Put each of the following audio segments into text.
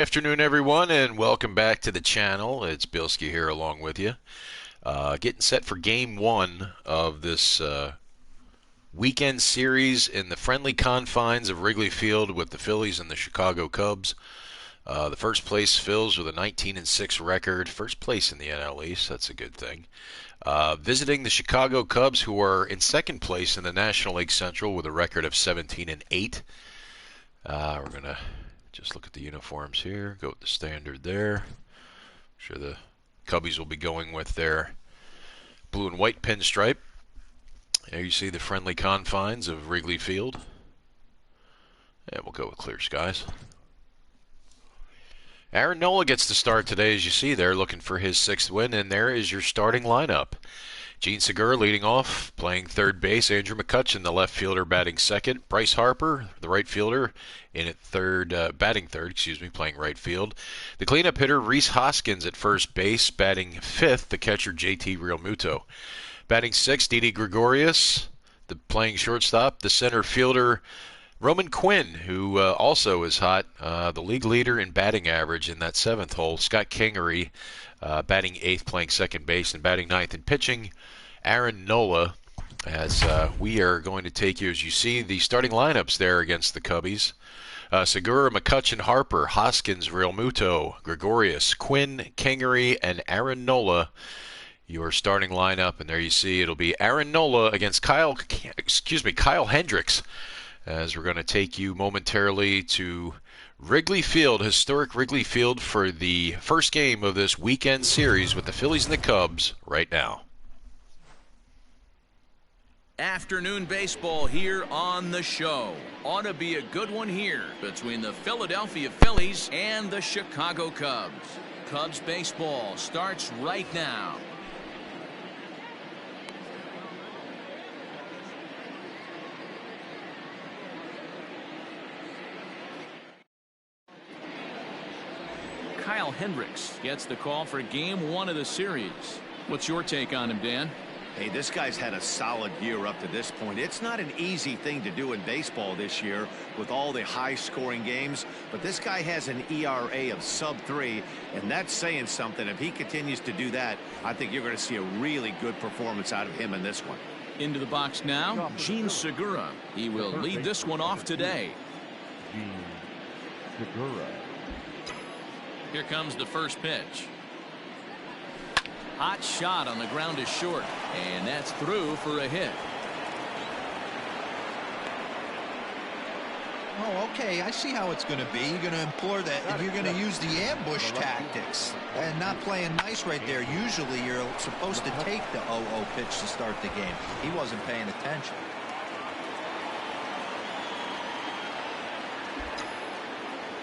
Afternoon, everyone, and welcome back to the channel. It's Bilskie here along with you. Getting set for game one of this weekend series in the friendly confines of Wrigley Field with the Phillies and the Chicago Cubs. The first place Phils with a 19-6 record, first place in the NL East. That's a good thing. Visiting the Chicago Cubs, who are in second place in the National League Central with a record of 17-8. We're gonna just look at the uniforms here. Go with the standard there. I'm sure the Cubbies will be going with their blue and white pinstripe. There you see the friendly confines of Wrigley Field. And we'll go with clear skies. Aaron Nola gets the start today, as you see there, looking for his sixth win, and there is your starting lineup. Gene Segura leading off, playing third base. Andrew McCutchen, the left fielder, batting second. Bryce Harper, the right fielder, in at batting third, playing right field. The cleanup hitter, Rhys Hoskins at first base, batting fifth. The catcher, JT Realmuto. Batting sixth, Didi Gregorius, playing shortstop. The center fielder, Roman Quinn, who also is hot, the league leader in batting average in that seventh hole. Scott Kingery, batting eighth, playing second base, and batting ninth and pitching, Aaron Nola. As we are going to take you, as you see, the starting lineups there against the Cubbies. Segura, McCutchen, Harper, Hoskins, Realmuto, Gregorius, Quinn, Kingery, and Aaron Nola. Your starting lineup, and there you see it'll be Aaron Nola against Kyle Hendricks. As we're going to take you momentarily to Wrigley Field, historic Wrigley Field, for the first game of this weekend series with the Phillies and the Cubs right now. Afternoon baseball here on the show. Ought to be a good one here between the Philadelphia Phillies and the Chicago Cubs. Cubs baseball starts right now. Kyle Hendricks gets the call for game one of the series. What's your take on him, Dan? Hey, this guy's had a solid year up to this point. It's not an easy thing to do in baseball this year with all the high-scoring games, but this guy has an ERA of sub-3, and that's saying something. If he continues to do that, I think you're going to see a really good performance out of him in this one. Into the box now, Gene Segura. He will lead this one off today. Gene Segura. Here comes the first pitch. Hot shot on the ground is short, and that's through for a hit. Oh, okay. I see how it's going to be. You're going to implore that. You're going to use the ambush tactics and not playing nice right there. Usually you're supposed to take the 0-0 pitch to start the game. He wasn't paying attention.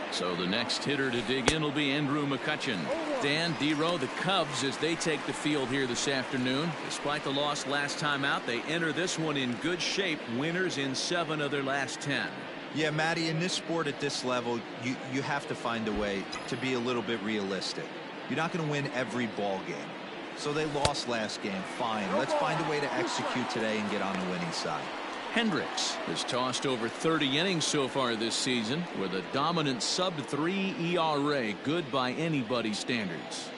So the next hitter to dig in will be Andrew McCutchen. Dan, D-Row, the Cubs, as they take the field here this afternoon. Despite the loss last time out, they enter this one in good shape. Winners in 7 of their last 10. Yeah, Matty, in this sport at this level, you have to find a way to be a little bit realistic. You're not going to win every ball game. So they lost last game. Fine. Let's find a way to execute today and get on the winning side. Hendricks has tossed over 30 innings so far this season with a dominant sub-3 ERA, good by anybody's standards.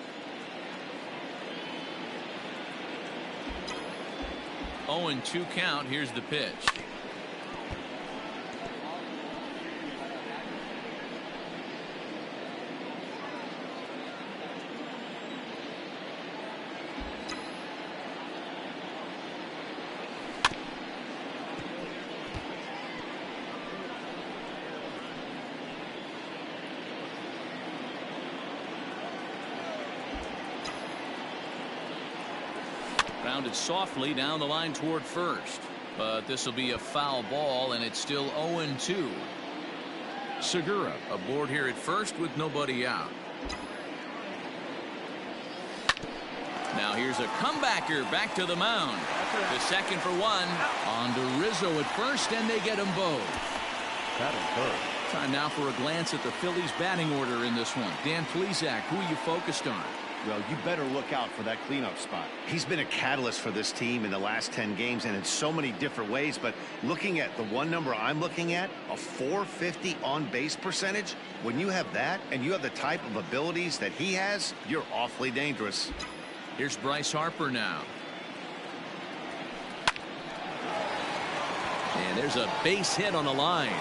0-2 count. Here's the pitch. Grounded softly down the line toward first, but this will be a foul ball, and it's still 0-2. Segura aboard here at first with nobody out. Now here's a comebacker back to the mound. The second for one. On to Rizzo at first, and they get them both. That is third. Time now for a glance at the Phillies batting order in this one. Dan Plesac, who are you focused on? Well, you better look out for that cleanup spot. He's been a catalyst for this team in the last 10 games and in so many different ways. But looking at the one number I'm looking at, a 450 on-base percentage, when you have that and you have the type of abilities that he has, you're awfully dangerous. Here's Bryce Harper now. And there's a base hit on the line.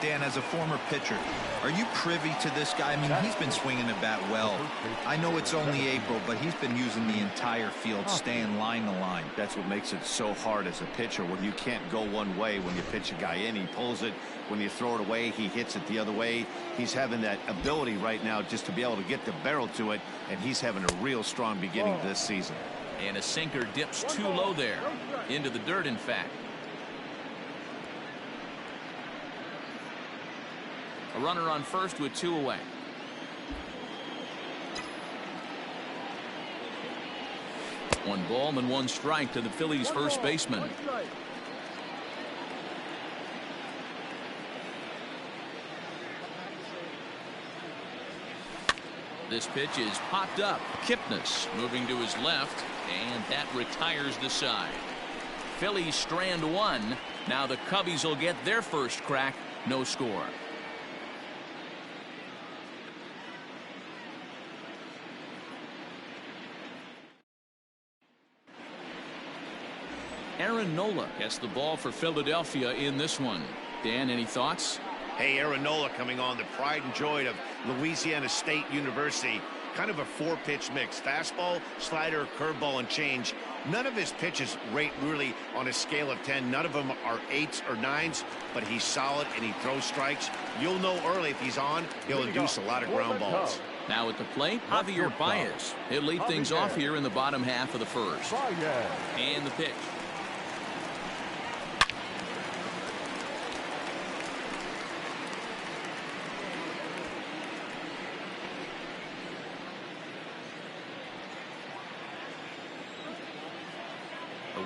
Dan, as a former pitcher, are you privy to this guy? I mean, he's been swinging the bat well. I know it's only April, but he's been using the entire field, staying line to line. That's what makes it so hard as a pitcher when you can't go one way. When you pitch a guy in, he pulls it. When you throw it away, he hits it the other way. He's having that ability right now just to be able to get the barrel to it, and he's having a real strong beginning this season. And a sinker dips too low there. Into the dirt, in fact. A runner on first with 2 away. One ball and 1 strike to the Phillies first baseman. This pitch is popped up. Kipnis moving to his left, and that retires the side. Phillies strand 1. Now the Cubbies will get their first crack. No score. Aaron Nola gets the ball for Philadelphia in this one. Dan, any thoughts? Hey, Aaron Nola coming on, the pride and joy of Louisiana State University. Kind of a 4-pitch mix. Fastball, slider, curveball, and change. None of his pitches rate really on a scale of 10. None of them are 8s or 9s, but he's solid and he throws strikes. You'll know early if he's on, he'll induce a lot of ground balls. Now at the plate, Javier Baez. He'll lead things off here in the bottom half of the first. And the pitch.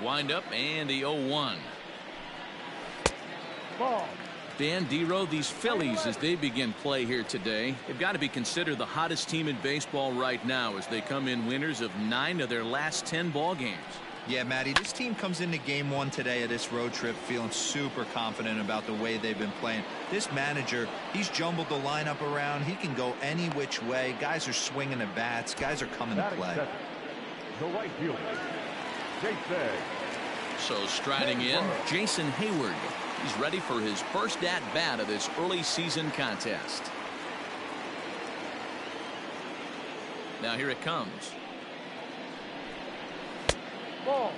Wind-up and the 0-1. Dan Dero, these Phillies, as they begin play here today, they've got to be considered the hottest team in baseball right now as they come in winners of 9 of their last 10 ball games. Yeah, Matty, this team comes into game 1 today of this road trip feeling super confident about the way they've been playing. This manager, he's jumbled the lineup around. He can go any which way. Guys are swinging the bats. Guys are coming to play. The right fielder, So striding in, Jason Hayward. He's ready for his first at-bat of this early season contest. Now here it comes. Ball.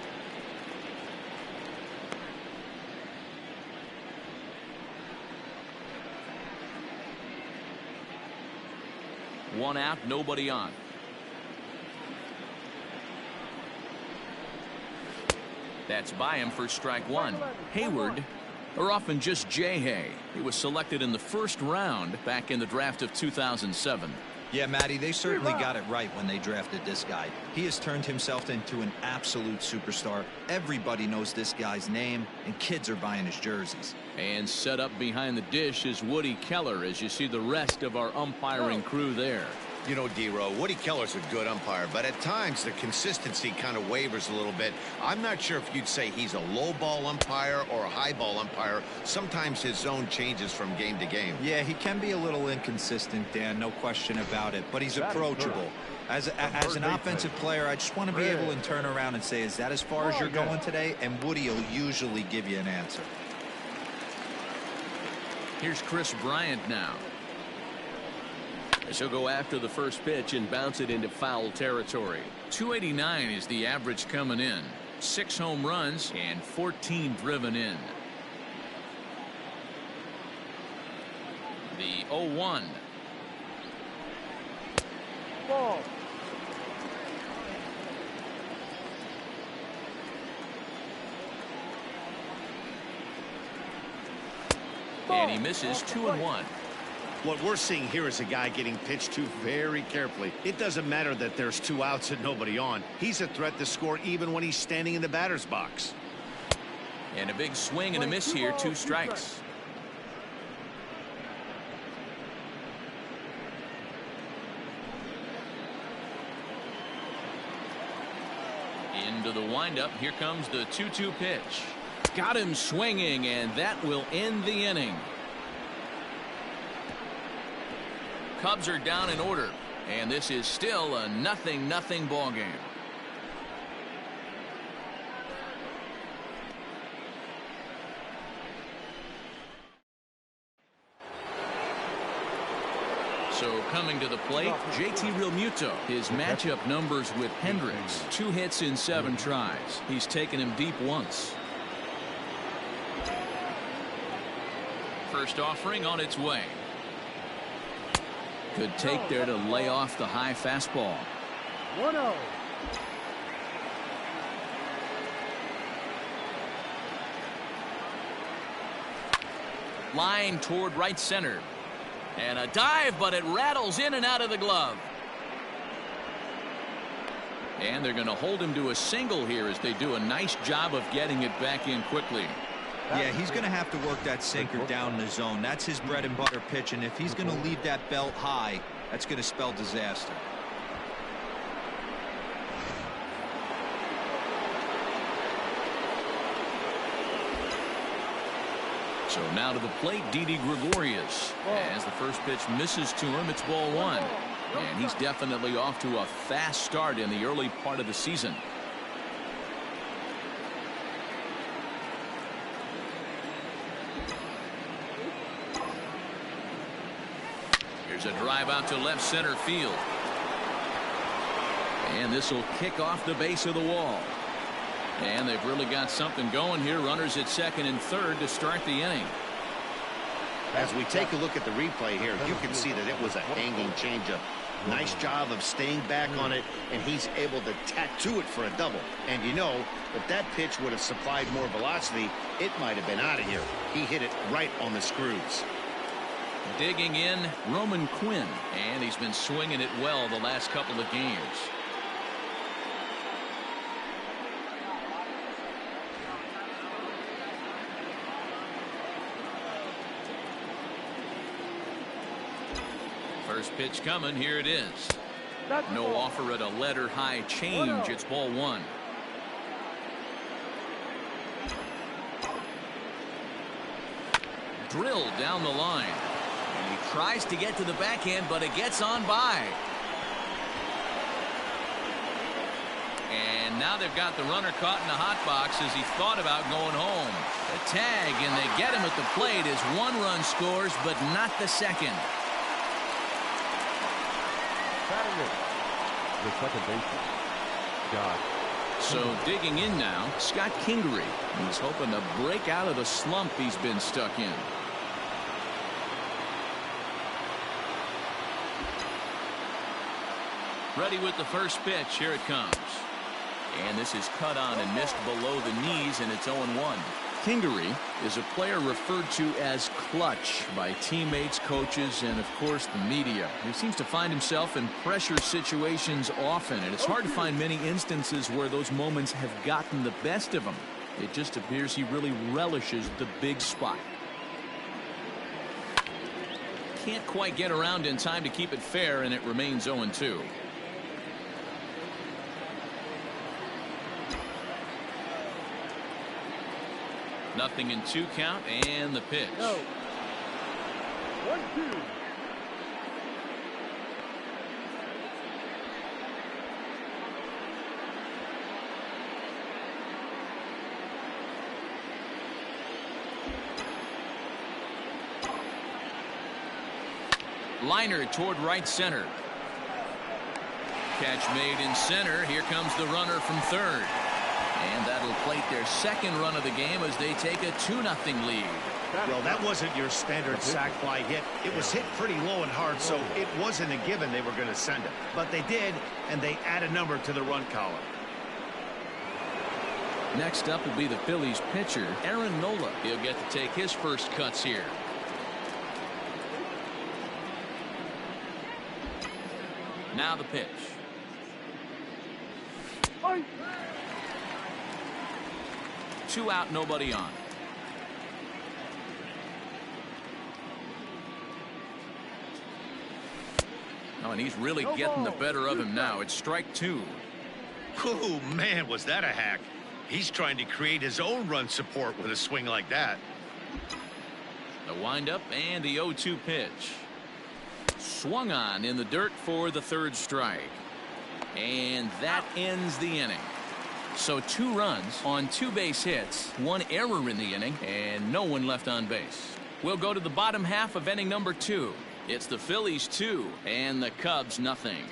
One out, nobody on. That's by him for strike 1. Hayward, or often just J-Hay. He was selected in the first round back in the draft of 2007. Yeah, Matty, they certainly got it right when they drafted this guy. He has turned himself into an absolute superstar. Everybody knows this guy's name, and kids are buying his jerseys. And set up behind the dish is Woody Keller as you see the rest of our umpiring crew there. You know, D-Row, Woody Keller's a good umpire, but at times the consistency kind of wavers a little bit. I'm not sure if you'd say he's a low ball umpire or a high ball umpire. Sometimes his zone changes from game to game. Yeah, he can be a little inconsistent, Dan, no question about it, but he's approachable. As an offensive player, I just want to be able to turn around and say, is that as far as you're going today? And Woody will usually give you an answer. Here's Chris Bryant now. He'll go after the first pitch and bounce it into foul territory. 289 is the average coming in. 6 home runs and 14 driven in. The 0-1. Ball. And he misses 2-1. What we're seeing here is a guy getting pitched to very carefully. It doesn't matter that there's 2 outs and nobody on. He's a threat to score even when he's standing in the batter's box. And a big swing and a miss here, 2 strikes. And to the windup, here comes the 2-2 pitch. Got him swinging, and that will end the inning. Cubs are down in order, and this is still a 0-0 ball game. So coming to the plate, JT Realmuto. His matchup numbers with Hendricks. 2 hits in 7 tries. He's taken him deep once. First offering on its way. Good take there to lay off the high fastball. 1-0. Line toward right center. And a dive, but it rattles in and out of the glove. And they're going to hold him to a single here as they do a nice job of getting it back in quickly. Yeah, he's going to have to work that sinker down in the zone. That's his bread and butter pitch, and if he's going to leave that belt high, that's going to spell disaster. So now to the plate, Didi Gregorius. As the first pitch misses to him, it's ball 1. And he's definitely off to a fast start in the early part of the season. Here's a drive out to left center field. And this will kick off the base of the wall. And they've really got something going here. Runners at second and third to start the inning. As we take a look at the replay here, you can see that it was a hanging changeup. Nice job of staying back on it, and he's able to tattoo it for a double. And you know, if that pitch would have supplied more velocity, it might have been out of here. He hit it right on the screws. Digging in, Roman Quinn, and he's been swinging it well the last couple of games. First pitch coming, here it is. No offer at a letter high change. It's ball 1. Drilled down the line. And he tries to get to the backhand, but it gets on by. And now they've got the runner caught in the hot box as he thought about going home. The tag, and they get him at the plate as 1 run scores, but not the second. The second baseman, Scott. So digging in now, Scott Kingery. He's hoping to break out of the slump he's been stuck in. Ready with the first pitch. Here it comes. And this is cut on and missed below the knees, and it's 0-1. Kingery is a player referred to as clutch by teammates, coaches, and of course the media. He seems to find himself in pressure situations often, and it's hard to find many instances where those moments have gotten the best of him. It just appears he really relishes the big spot. Can't quite get around in time to keep it fair, and it remains 0-2. Nothing in 2 count, and the pitch. No. 1-2. Liner toward right center. Catch made in center. Here comes the runner from third. And that'll plate their second run of the game as they take a 2-0 lead. Well, that wasn't your standard sac fly hit. It was hit pretty low and hard, so it wasn't a given they were going to send it. But they did, and they add a number to the run column. Next up will be the Phillies pitcher, Aaron Nola. He'll get to take his first cuts here. Now the pitch. 2 out, nobody on. Oh, and he's really getting the better of him now. It's strike 2. Oh, man, was that a hack. He's trying to create his own run support with a swing like that. The windup and the 0-2 pitch. Swung on in the dirt for the third strike. And that ends the inning. So 2 runs on 2 base hits, 1 error in the inning, and no one left on base. We'll go to the bottom half of inning number 2. It's the Phillies 2 and the Cubs nothing.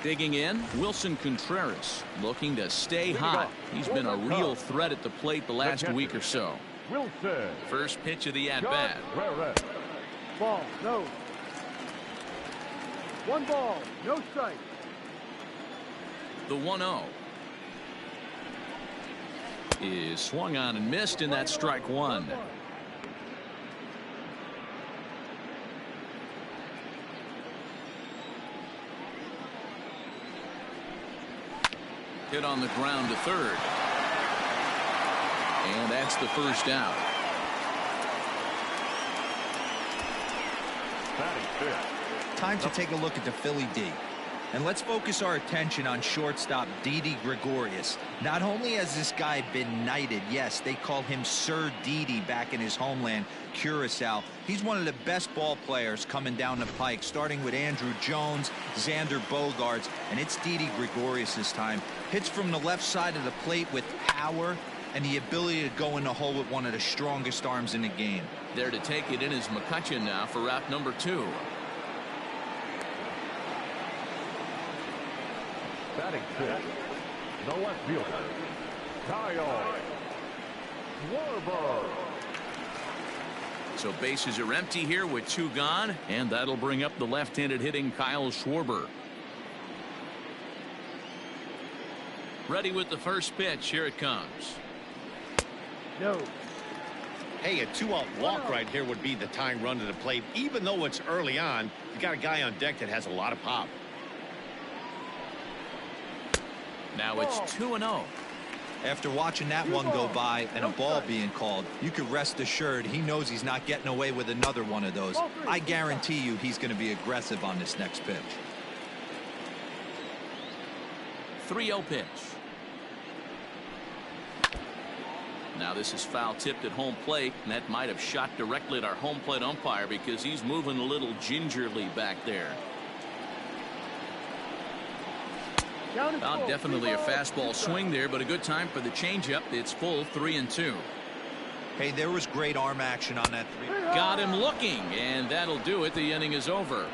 Digging in, Wilson Contreras looking to stay hot. He's been a real threat at the plate the last week or so. Wilson. First pitch of the at-bat. Ball, no. 1 ball, no strike. The 1-0 is swung on and missed, and that's strike 1. Hit on the ground to third. And that's the first out. Time to take a look at the Philly D. And let's focus our attention on shortstop Didi Gregorius. Not only has this guy been knighted, yes, they call him Sir Didi back in his homeland, Curacao. He's one of the best ball players coming down the pike, starting with Andrew Jones, Xander Bogaerts, and it's Didi Gregorius this time. Hits from the left side of the plate with power and the ability to go in the hole with one of the strongest arms in the game. There to take it in is McCutchen now for out number 2. Batting fifth, the left fielder, Kyle Schwarber. So bases are empty here with 2 gone, and that'll bring up the left-handed hitting Kyle Schwarber. Ready with the first pitch. Here it comes. No. Hey, a 2-out walk right here would be the tying run to the plate. Even though it's early on, you got a guy on deck that has a lot of pop. Now it's 2-0. After watching that one go by and a ball being called, you can rest assured he knows he's not getting away with another one of those. I guarantee you he's going to be aggressive on this next pitch. 3-0 pitch. Now this is foul tipped at home plate, and that might have shot directly at our home plate umpire because he's moving a little gingerly back there. Definitely a fastball swing there, but a good time for the changeup. It's full 3-2. Hey, there was great arm action on that 3. Got him looking, and that'll do it. The inning is over.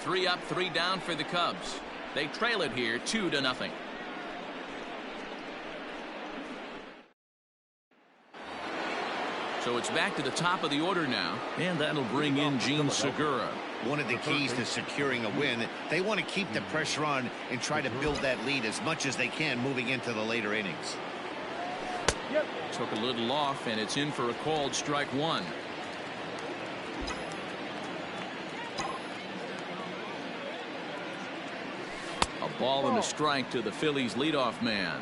3 up, 3 down for the Cubs. They trail it here 2-0. So it's back to the top of the order now, and that'll bring in Gene Segura. One of the keys to securing a win, they want to keep the pressure on and try to build that lead as much as they can moving into the later innings. Took a little off, and it's in for a called strike 1. A ball and a strike to the Phillies leadoff man.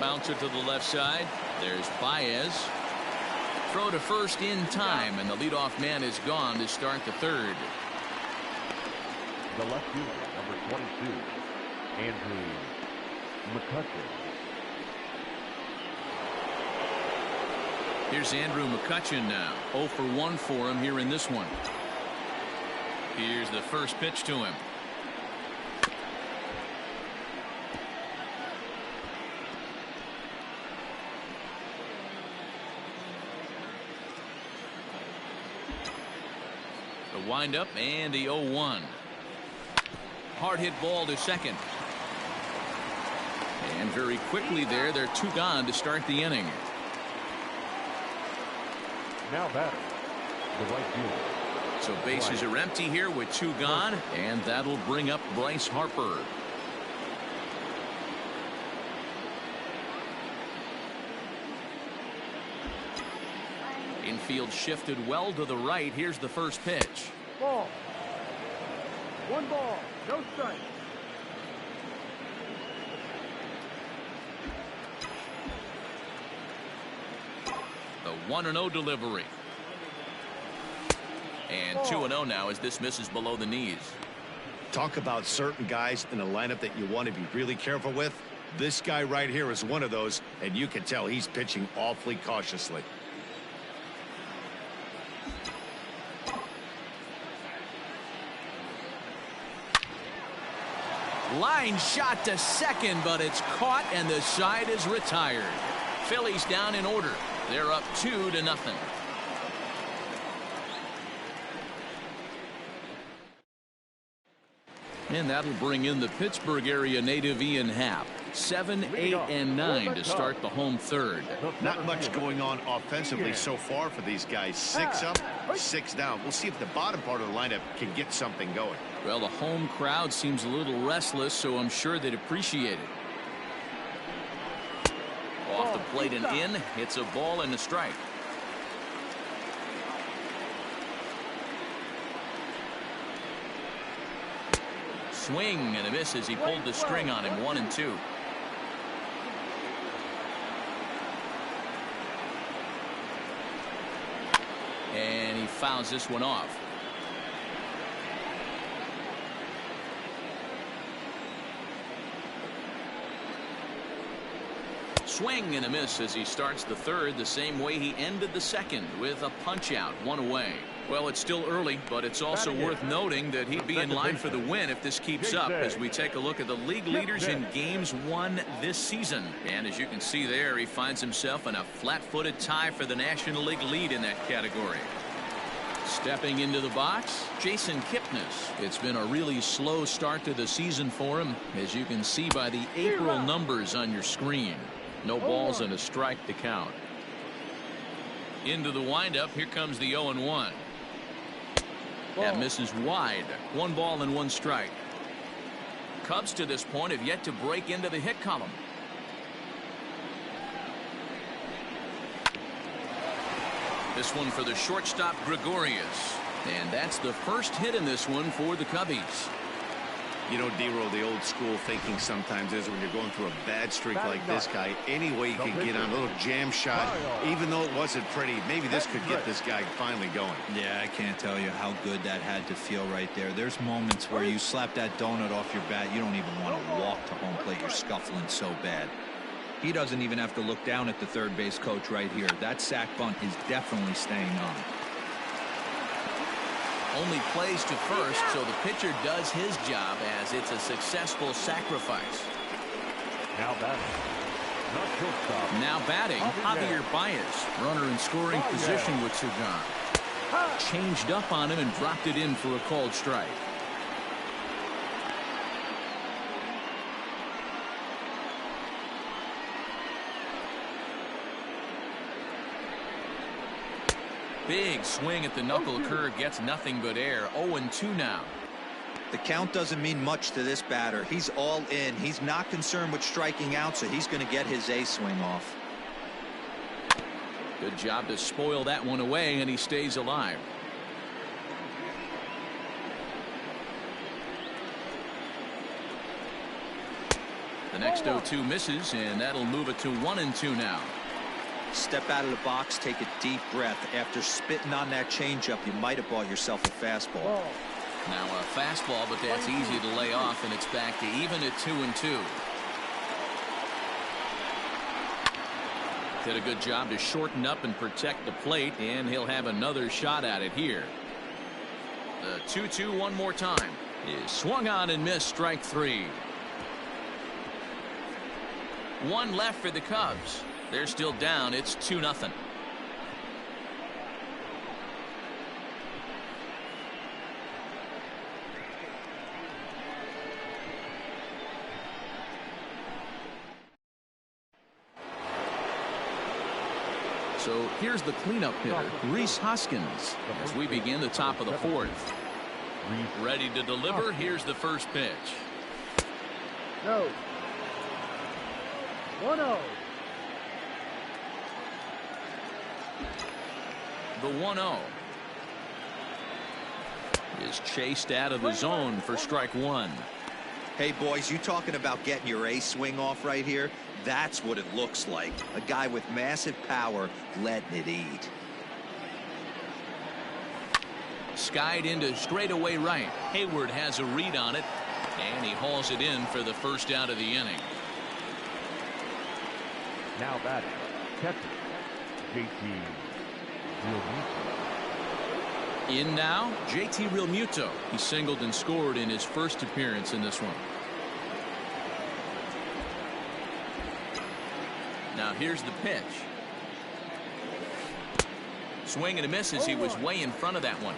Bouncer to the left side. There's Baez. Throw to first in time, and the leadoff man is gone to start the third. The left fielder, number 22, Andrew McCutchen. Here's Andrew McCutchen now. 0 for 1 for him here in this one. Here's the first pitch to him. The windup and the 0-1. Hard hit ball to second. And very quickly there, they're 2 gone to start the inning. Now batter, the right fielder. So bases are empty here with 2 gone, and that'll bring up Bryce Harper. Infield shifted well to the right. Here's the first pitch. Ball. 1 ball, no strike. The 1-0 delivery. And 2-0 now as this misses below the knees. Talk about certain guys in a lineup that you want to be really careful with. This guy right here is one of those, and you can tell he's pitching awfully cautiously. Line shot to second, but it's caught and the side is retired. Phillies down in order. They're up 2-0. And that'll bring in the Pittsburgh area native Ian Happ. 7, 8, and 9 to start the home third. Not much going on offensively so far for these guys. 6 up, 6 down. We'll see if the bottom part of the lineup can get something going. Well, the home crowd seems a little restless, so I'm sure they'd appreciate it. Off the plate and in. It's a ball and a strike. Swing and a miss as he pulled the string on him. 1-2. And he fouls this one off. Swing and a miss as he starts the third the same way he ended the second, with a punch out, 1 away. Well, it's still early, but it's also worth noting that he'd be in line for the win if this keeps up as we take a look at the league leaders in games won this season. And as you can see there, he finds himself in a flat-footed tie for the National League lead in that category. Stepping into the box, Jason Kipnis. It's been a really slow start to the season for him, as you can see by the April numbers on your screen. No balls and a strike to count. Into the windup. Here comes the 0-1. That misses wide. 1 ball and 1 strike. Cubs to this point have yet to break into the hit column. This one for the shortstop Gregorius. And that's the first hit in this one for the Cubbies. You know, D-Roll, the old school thinking sometimes is when you're going through a bad streak like this guy, any way you can get on a little jam shot, even though it wasn't pretty, maybe this could get this guy finally going. Yeah, I can't tell you how good that had to feel right there. There's moments where you slap that donut off your bat, you don't even want to walk to home plate. You're scuffling so bad. He doesn't even have to look down at the third base coach right here. That sac bunt is definitely staying on. Only plays to first, so the pitcher does his job as it's a successful sacrifice. Now batting. Now batting, Javier Baez. Runner in scoring position with Cigar. Changed up on him and dropped it in for a called strike. Big swing at the knuckle curve, gets nothing but air. 0-2 now. The count doesn't mean much to this batter. He's all in. He's not concerned with striking out, so he's going to get his A swing off. Good job to spoil that one away, and he stays alive. The next 0-2 misses, and that'll move it to 1-2 now. Step out of the box, take a deep breath. After spitting on that changeup, you might have bought yourself a fastball. Now a fastball, but that's easy to lay off, and it's back to even at 2-2. Did a good job to shorten up and protect the plate, and he'll have another shot at it here. The 2-2 one more time is swung on and missed, strike 3. One left for the Cubs. They're still down. It's 2-0. So here's the cleanup hitter, Rhys Hoskins, as we begin the top of the fourth. Ready to deliver. Here's the first pitch. No. 1-0. The 1-0 is chased out of the zone for strike 1. Hey, boys, you talking about getting your ace swing off right here? That's what it looks like. A guy with massive power letting it eat. Skied into straightaway right. Hayward has a read on it, and he hauls it in for the first out of the inning. Now batting, catcher, JT Realmuto. In now, JT Realmuto. He singled and scored in his first appearance in this one. Now here's the pitch. Swing and a miss as he was way in front of that one.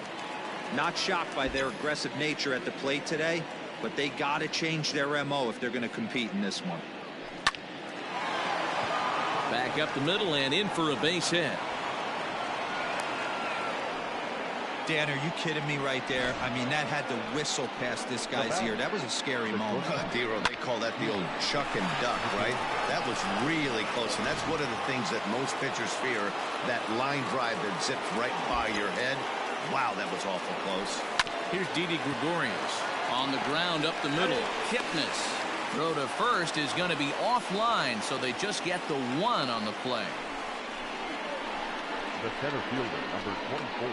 Not shocked by their aggressive nature at the plate today, but they got to change their MO if they're going to compete in this one. Back up the middle and in for a base hit. Dan, are you kidding me right there? I mean, that had to whistle past this guy's ear. That was a scary moment. Dero, they call that the old chuck and duck, right? That was really close, and that's one of the things that most pitchers fear, that line drive that zips right by your head. Wow, that was awful close. Here's Didi Gregorius on the ground up the middle. Kipnis. Throw to first is going to be offline, so they just get the one on the play. The center fielder, number 24,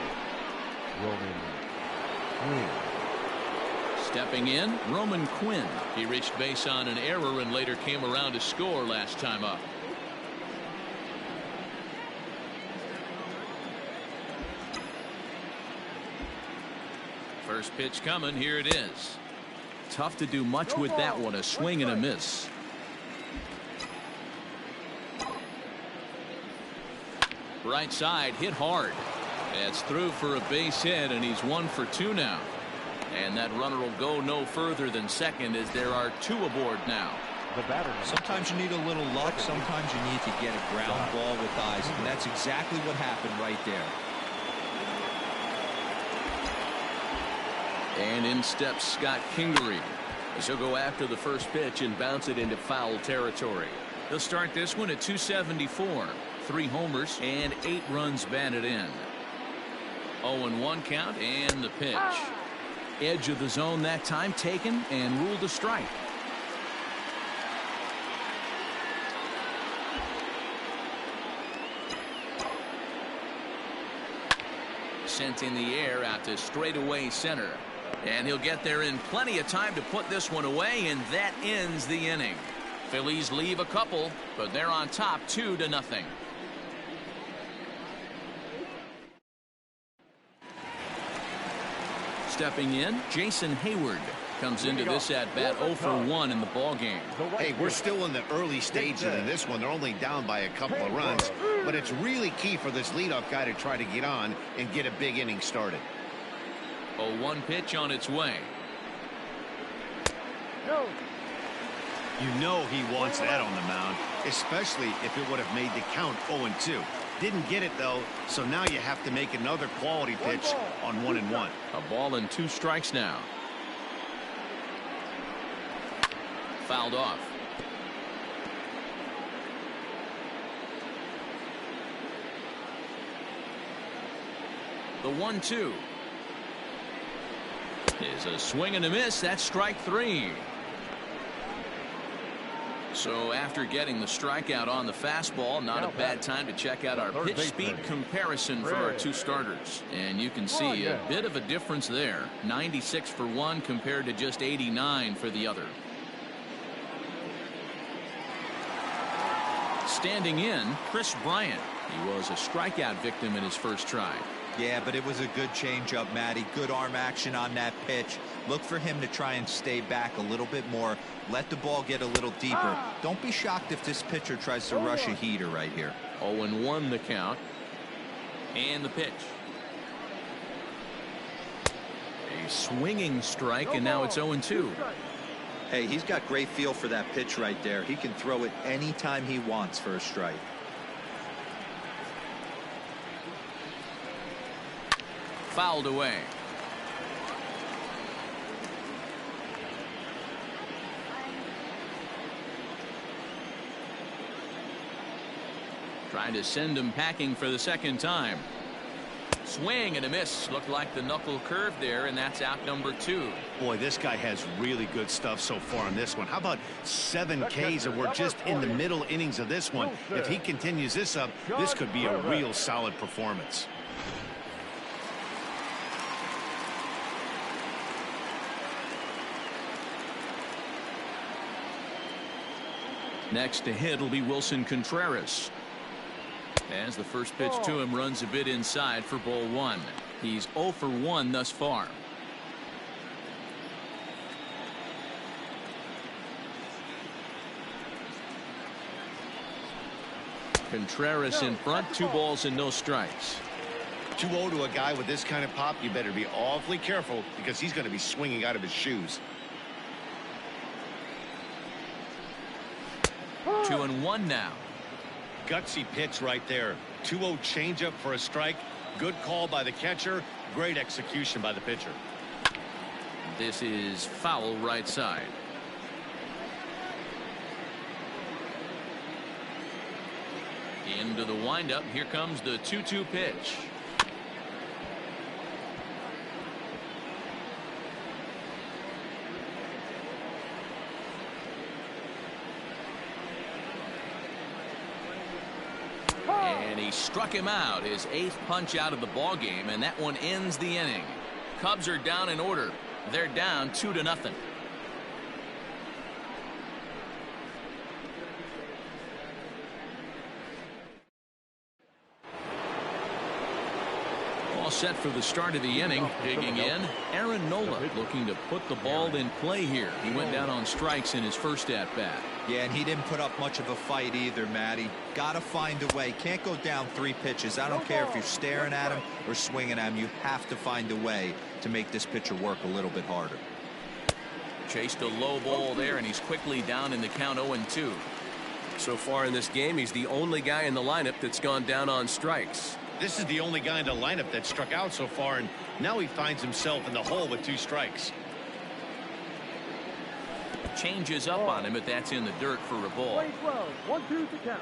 Roman Quinn. Stepping in, Roman Quinn. He reached base on an error and later came around to score last time up. First pitch coming. Here it is. Tough to do much with that one. A swing and a miss. Right side hit hard. It's through for a base hit, and he's 1 for 2 now. And that runner will go no further than second as there are 2 aboard now. The batter. Sometimes you need a little luck. Sometimes you need to get a ground ball with eyes. And that's exactly what happened right there. And in steps Scott Kingery. He'll go after the first pitch and bounce it into foul territory. They'll start this one at 274. 3 homers and 8 runs batted in. 0-1 count and the pitch. Edge of the zone that time taken and ruled a strike. Sent in the air out to straightaway center. And he'll get there in plenty of time to put this one away, and that ends the inning. Phillies leave a couple, but they're on top 2-0. Stepping in, Jason Hayward comes into this at bat 0 for 1 in the ball game. Hey, we're still in the early stages of this one. They're only down by a couple of runs, but it's really key for this leadoff guy to try to get on and get a big inning started. 0-1 pitch on its way. You know he wants that on the mound, especially if it would have made the count 0-2. Didn't get it though, so now you have to make another quality pitch on 1-1. A ball and 2 strikes now. Fouled off. The 1-2 is a swing and a miss. That's strike 3. So after getting the strikeout on the fastball, not a bad time to check out our pitch speed comparison for our 2 starters. And you can see a bit of a difference there. 96 for one compared to just 89 for the other. Standing in, Chris Bryant. He was a strikeout victim in his first try. Yeah, but it was a good changeup, Matty. Good arm action on that pitch. Look for him to try and stay back a little bit more. Let the ball get a little deeper. Don't be shocked if this pitcher tries to rush a heater right here. 0-1 the count. And the pitch. A swinging strike, and now it's 0-2. Hey, he's got great feel for that pitch right there. He can throw it anytime he wants for a strike. Fouled away. Trying to send him packing for the second time. Swing and a miss. Looked like the knuckle curve there, and that's out number 2. Boy, this guy has really good stuff so far in this one. How about 7 Ks, and we're just in the middle innings of this one. If he continues this up, this could be a real solid performance. Next to hit will be Wilson Contreras. As the first pitch to him runs a bit inside for ball 1. He's 0 for 1 thus far. Contreras in front, 2 balls and no strikes. 2-0 to a guy with this kind of pop, you better be awfully careful because he's going to be swinging out of his shoes. 2-1 now. Gutsy pitch right there. 2-0 changeup for a strike. Good call by the catcher. Great execution by the pitcher. This is foul right side. Into the windup. Here comes the 2-2 pitch. And he struck him out, his 8th punch out of the ball game, and that one ends the inning. Cubs are down in order. They're down 2-0. All set for the start of the inning. Digging in, Aaron Nola looking to put the ball in play here. He went down on strikes in his first at bat. Yeah, and he didn't put up much of a fight either, Matty. Got to find a way. Can't go down 3 pitches. I don't care if you're staring at him or swinging at him. You have to find a way to make this pitcher work a little bit harder. Chased a low ball there, and he's quickly down in the count 0-2. So far in this game, he's the only guy in the lineup that's gone down on strikes. This is the only guy in the lineup that struck out so far, and now he finds himself in the hole with 2 strikes. Changes up on him, but that's in the dirt for a ball. 1-2 to count.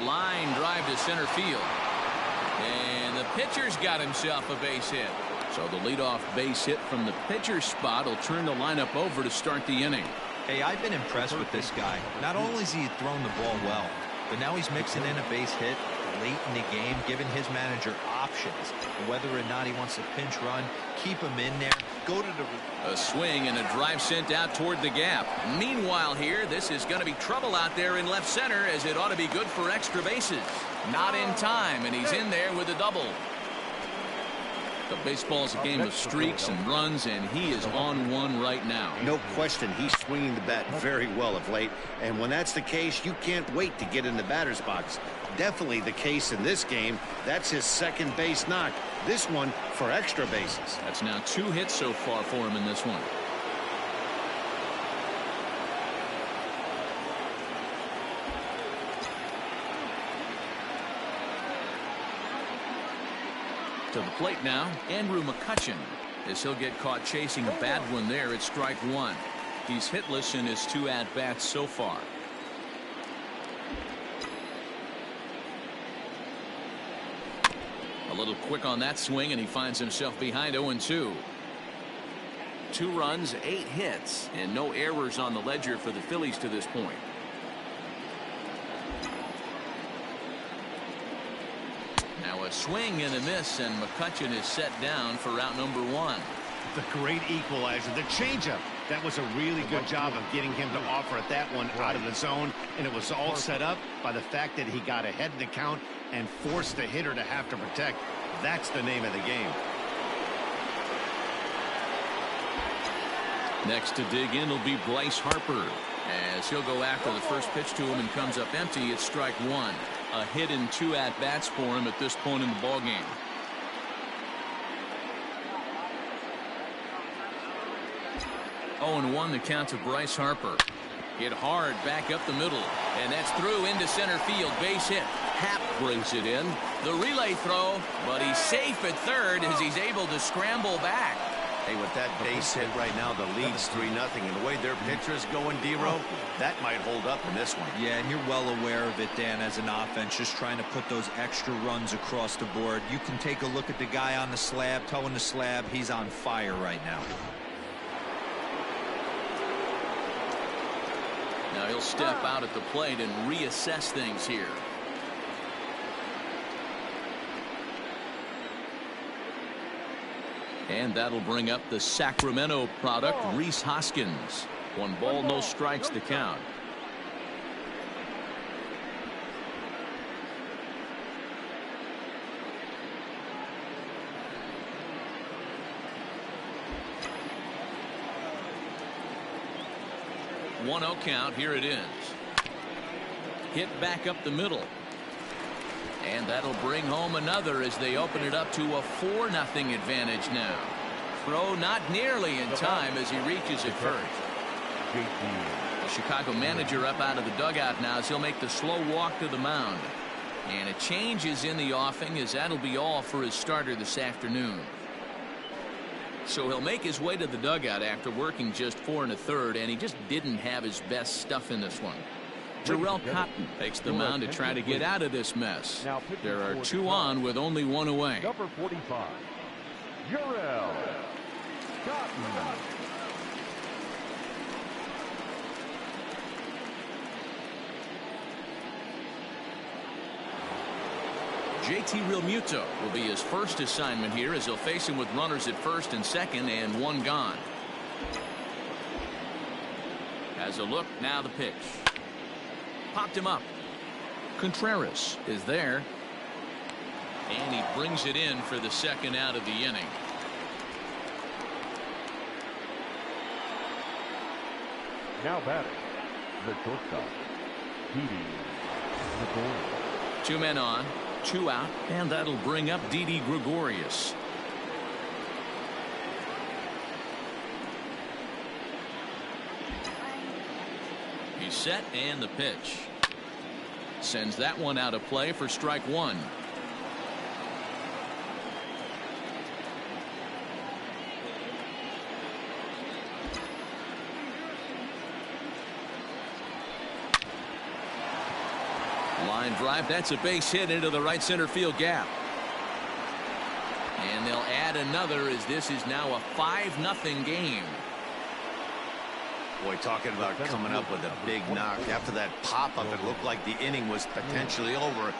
Line drive to center field. And the pitcher's got himself a base hit. So the leadoff base hit from the pitcher's spot will turn the lineup over to start the inning. Hey, I've been impressed with this guy. Not only has he thrown the ball well, but now he's mixing in a base hit late in the game, giving his manager options. Whether or not he wants to pinch run, keep him in there, go to the... A swing and a drive sent out toward the gap. Meanwhile here, this is going to be trouble out there in left center, as it ought to be good for extra bases. Not in time, and he's in there with a double. The baseball's a game of streaks and runs, and he is on one right now. No question, he's swinging the bat very well of late, and when that's the case, you can't wait to get in the batter's box. Definitely the case in this game. That's his second base knock. This one for extra bases. That's now 2 hits so far for him in this one. To the plate now, Andrew McCutchen, as he'll get caught chasing a bad one there at strike 1. He's hitless in his 2 at-bats so far. A little quick on that swing, and he finds himself behind 0-2. 2 runs, 8 hits, and no errors on the ledger for the Phillies to this point. Now a swing and a miss, and McCutchen is set down for out number 1. The great equalizer, the changeup. That was a really good job of getting him to offer at that one out of the zone, and it was all set up by the fact that he got ahead in the count and forced the hitter to have to protect. That's the name of the game. Next to dig in will be Bryce Harper, as he'll go after the first pitch to him and comes up empty. It's strike 1. A hit in 2 at-bats for him at this point in the ballgame. Oh, and 1 the count to Bryce Harper. Hit hard back up the middle, and that's through into center field. Base hit. Happ brings it in. The relay throw, but he's safe at third as he's able to scramble back. Hey, with that base hit right now, the lead's 3-0, and the way their pitcher's going, D-Row, that might hold up in this one. Yeah, and you're well aware of it, Dan, as an offense, just trying to put those extra runs across the board. You can take a look at the guy on the slab, towing the slab. He's on fire right now. Now he'll step out at the plate and reassess things here. And that'll bring up the Sacramento product, Rhys Hoskins. 1 ball, no strikes to count. One 0 count. Here it is. Hit back up the middle. And that'll bring home another as they open it up to a 4-0 advantage now. Throw not nearly in time as he reaches it first. The Chicago manager up out of the dugout now as he'll make the slow walk to the mound. And a change is in the offing as that'll be all for his starter this afternoon. So he'll make his way to the dugout after working just 4 1/3, and he just didn't have his best stuff in this one. Terrell Cotton takes the mound to try to get out of this mess. There are 2 on with only 1 away. Number 45, Terrell Cotton. JT Realmuto will be his first assignment here as he'll face him with runners at first and second and 1 gone. Has a look, now the pitch. Popped him up. Contreras is there. And he brings it in for the 2nd out of the inning. Now batting, the shortstop, Didi Gregorius. 2 men on, 2 out, and that'll bring up Didi Gregorius. He's set, and the pitch. Sends that one out of play for strike 1. Line drive, that's a base hit into the right center field gap. And they'll add another as this is now a 5-0 game. Boy, talking about coming up with a big knock. After that pop-up, it looked like the inning was potentially over.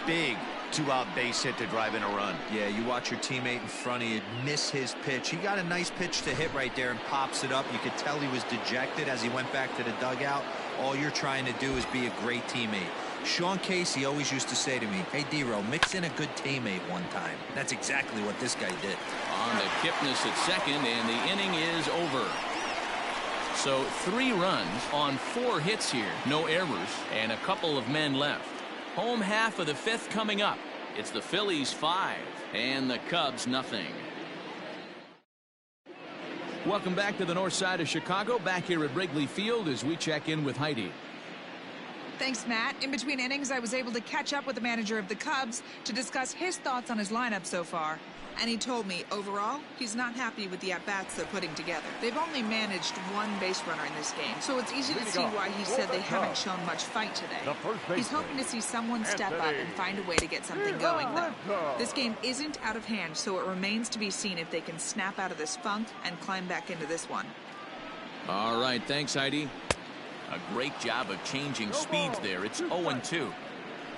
Big 2-out base hit to drive in a run. Yeah, you watch your teammate in front of you miss his pitch. He got a nice pitch to hit right there and pops it up. You could tell he was dejected as he went back to the dugout. All you're trying to do is be a great teammate. Sean Casey always used to say to me, hey, D-Row, mix in a good teammate one time. That's exactly what this guy did. On to Kipnis at second, and the inning is over. So 3 runs on 4 hits here, no errors, and a couple of men left. Home half of the 5th coming up. It's the Phillies 5 and the Cubs nothing. Welcome back to the north side of Chicago, back here at Wrigley Field as we check in with Heidi. Thanks, Matt. In between innings, I was able to catch up with the manager of the Cubs to discuss his thoughts on his lineup so far. And he told me, overall, he's not happy with the at-bats they're putting together. They've only managed 1 base runner in this game, so it's easy to see why he said they haven't shown much fight today. He's hoping to see someone step up and find a way to get something going, though. This game isn't out of hand, so it remains to be seen if they can snap out of this funk and climb back into this one. All right, thanks, Heidi. A great job of changing speeds there. It's 0-2.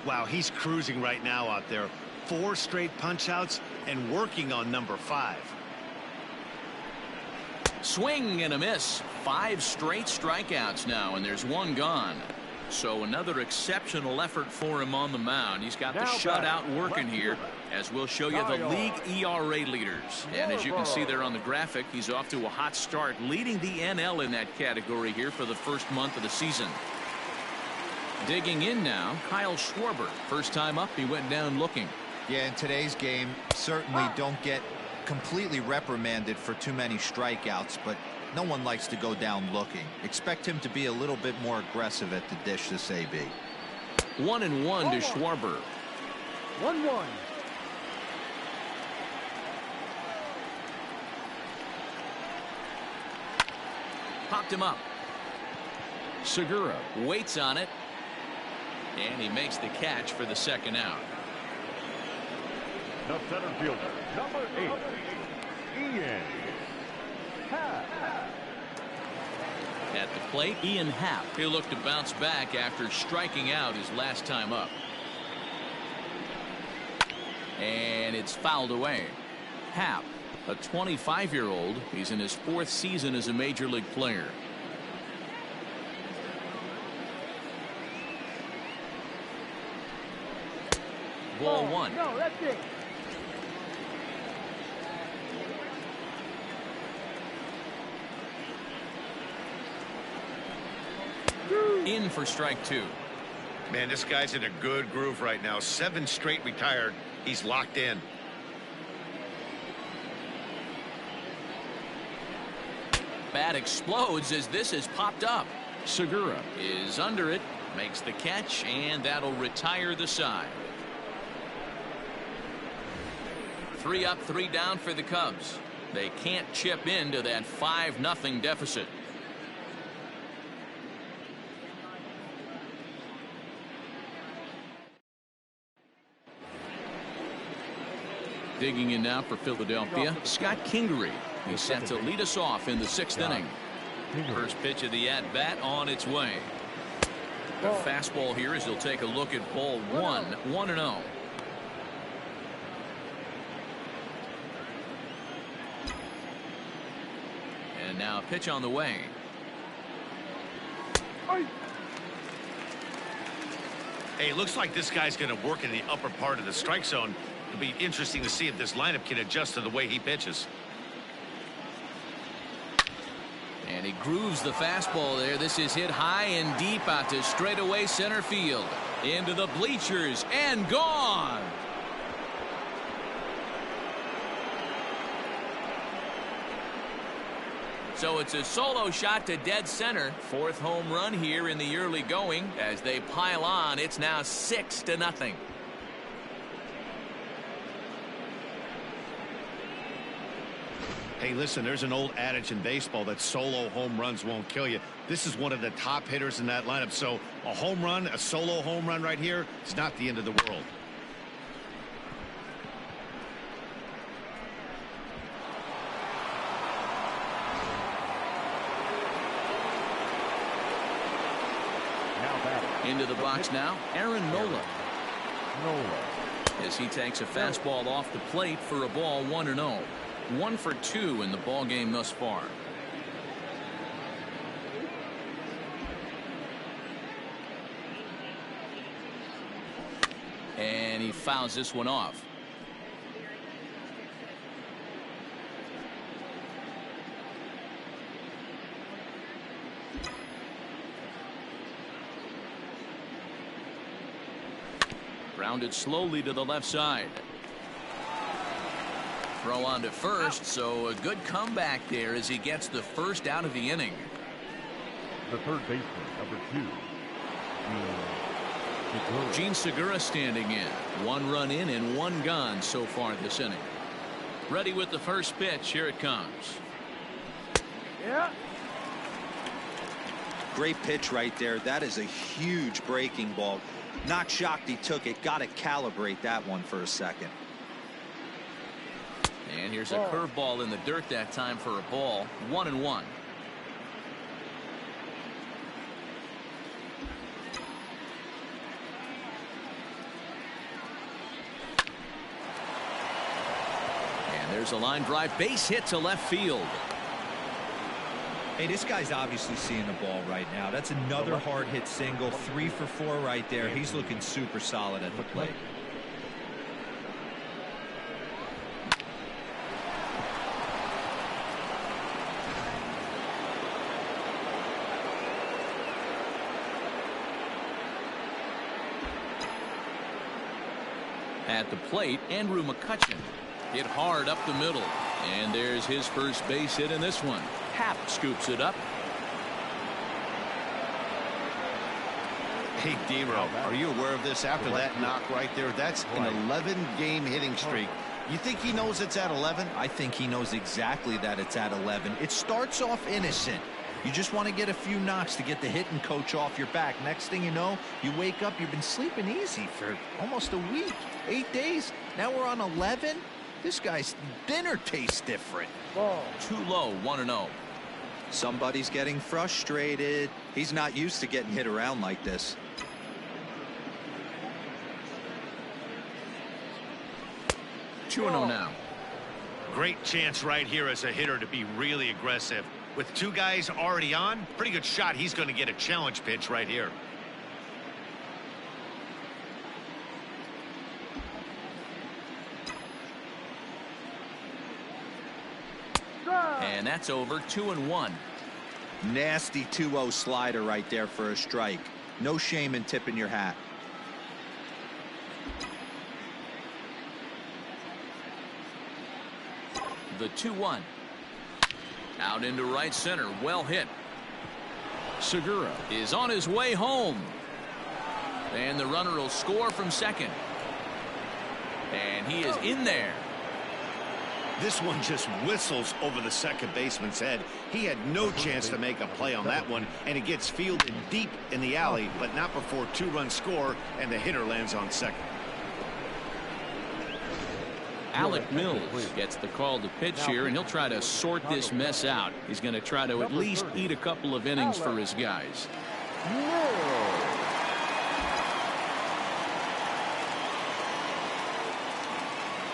Wow, he's cruising right now out there. 4 straight punch-outs and working on number 5. Swing and a miss. 5 straight strikeouts now, and there's 1 gone. So another exceptional effort for him on the mound. He's got the shutout working here, as we'll show you the league ERA leaders. And as you can see there on the graphic, he's off to a hot start, leading the NL in that category here for the first month of the season. Digging in now, Kyle Schwarber. First time up, he went down looking. Yeah, in today's game, certainly don't get completely reprimanded for too many strikeouts, but no one likes to go down looking. Expect him to be a little bit more aggressive at the dish this AB. 1-1 to Schwarber. 1-1. Popped him up. Segura waits on it. And he makes the catch for the second out. The center fielder, number 8, Ian Happ. At the plate, Ian Happ. He'll look to bounce back after striking out his last time up. And it's fouled away. Happ, a 25-year-old. He's in his 4th season as a major league player. Ball 1. No, that's it. In for strike 2. Man, this guy's in a good groove right now. 7 straight retired. He's locked in. Bat explodes as this is popped up. Segura is under it, makes the catch, and that'll retire the side. 3 up, 3 down for the Cubs. They can't chip into that 5-0 deficit. Digging in now for Philadelphia, Scott Kingery. He's set to lead us off in the 6th inning. First pitch of the at-bat on its way. The fastball here as he'll take a look at ball 1, 1-0. And now a pitch on the way. Hey, it looks like this guy's going to work in the upper part of the strike zone. It'll be interesting to see if this lineup can adjust to the way he pitches. And he grooves the fastball there. This is hit high and deep out to straightaway center field. Into the bleachers and gone. So it's a solo shot to dead center. 4th home run here in the early going. As they pile on, it's now 6-0. Hey, listen, there's an old adage in baseball that solo home runs won't kill you. This is one of the top hitters in that lineup. So a home run, a solo home run right here, is not the end of the world. Into the box now, Aaron Nola. As he takes a fastball off the plate for a ball 1-0. 1 for 2 in the ball game thus far. And he fouls this one off. Grounded slowly to the left side. Throw on to first, so a good comeback there as he gets the first out of the inning. The third baseman, number 2, Gene Segura standing in. 1 run in and 1 gone so far this inning. Ready with the first pitch. Here it comes. Yeah. Great pitch right there. That is a huge breaking ball. Not shocked he took it. Got to calibrate that one for a second. And here's a curveball in the dirt that time for a ball. 1-1. And there's a line drive base hit to left field. Hey, this guy's obviously seeing the ball right now. That's another hard hit single. 3 for 4 right there. He's looking super solid at the plate. At the plate, Andrew McCutchen hit hard up the middle. And there's his first base hit in this one. Happ scoops it up. Hey, D-Row, are you aware of this? After that knock right there, that's an 11-game hitting streak. You think he knows it's at 11? I think he knows exactly that it's at 11. It starts off innocent. You just want to get a few knocks to get the hitting coach off your back. Next thing you know, you wake up, you've been sleeping easy for almost a week, 8 days. Now we're on 11. This guy's dinner tastes different. Too low, 1-0. Somebody's getting frustrated. He's not used to getting hit around like this. 2-0 now. Great chance right here as a hitter to be really aggressive. With 2 guys already on, pretty good shot. He's going to get a challenge pitch right here. And that's over. 2-1. Nasty 2-0 slider right there for a strike. No shame in tipping your hat. The 2-1. Out into right center. Well hit. Segura is on his way home. And the runner will score from second. And he is in there. This one just whistles over the second baseman's head. He had no chance to make a play on that one, and it gets fielded deep in the alley, but not before 2-run score, and the hitter lands on second. Alec Mills gets the call to pitch here, and he'll try to sort this mess out. He's going to try to at least eat a couple of innings for his guys.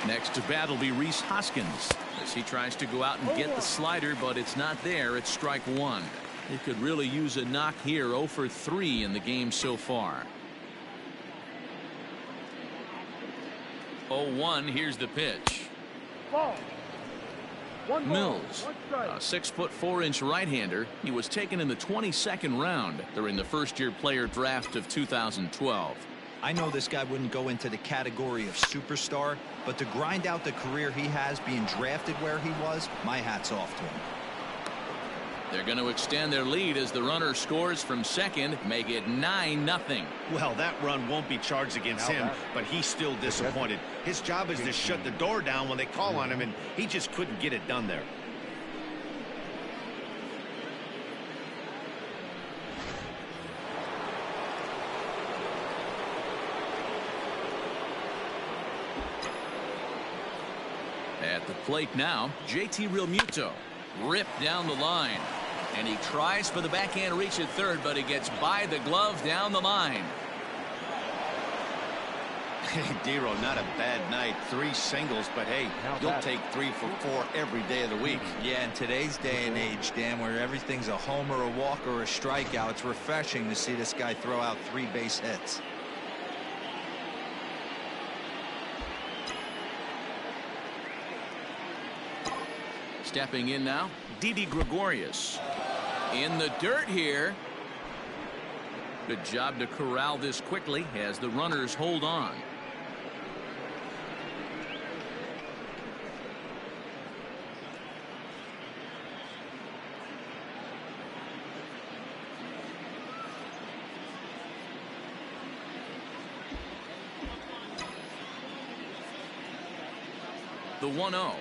Next to bat will be Rhys Hoskins as he tries to go out and get the slider, but it's not there. It's strike one. He could really use a knock here. 0 for 3 in the game so far. 0-1. Here's the pitch. Mills, a 6'4" right-hander. He was taken in the 22nd round during the first-year player draft of 2012. I know this guy wouldn't go into the category of superstar, but to grind out the career he has being drafted where he was, my hat's off to him. They're going to extend their lead as the runner scores from second, make it 9-0. Well, that run won't be charged against him, but he's still disappointed. His job is to shut the door down when they call on him, and he just couldn't get it done there. At the plate now, JT Realmuto ripped down the line, and he tries for the backhand reach at third, but he gets by the glove down the line. Hey, Dero, not a bad night. 3 singles, but hey, you'll take 3 for 4 every day of the week. Yeah, in today's day and age, Dan, where everything's a homer, a walk, or a strikeout, it's refreshing to see this guy throw out 3 base hits. Stepping in now, Didi Gregorius. In the dirt here. Good job to corral this quickly as the runners hold on. The 1-0.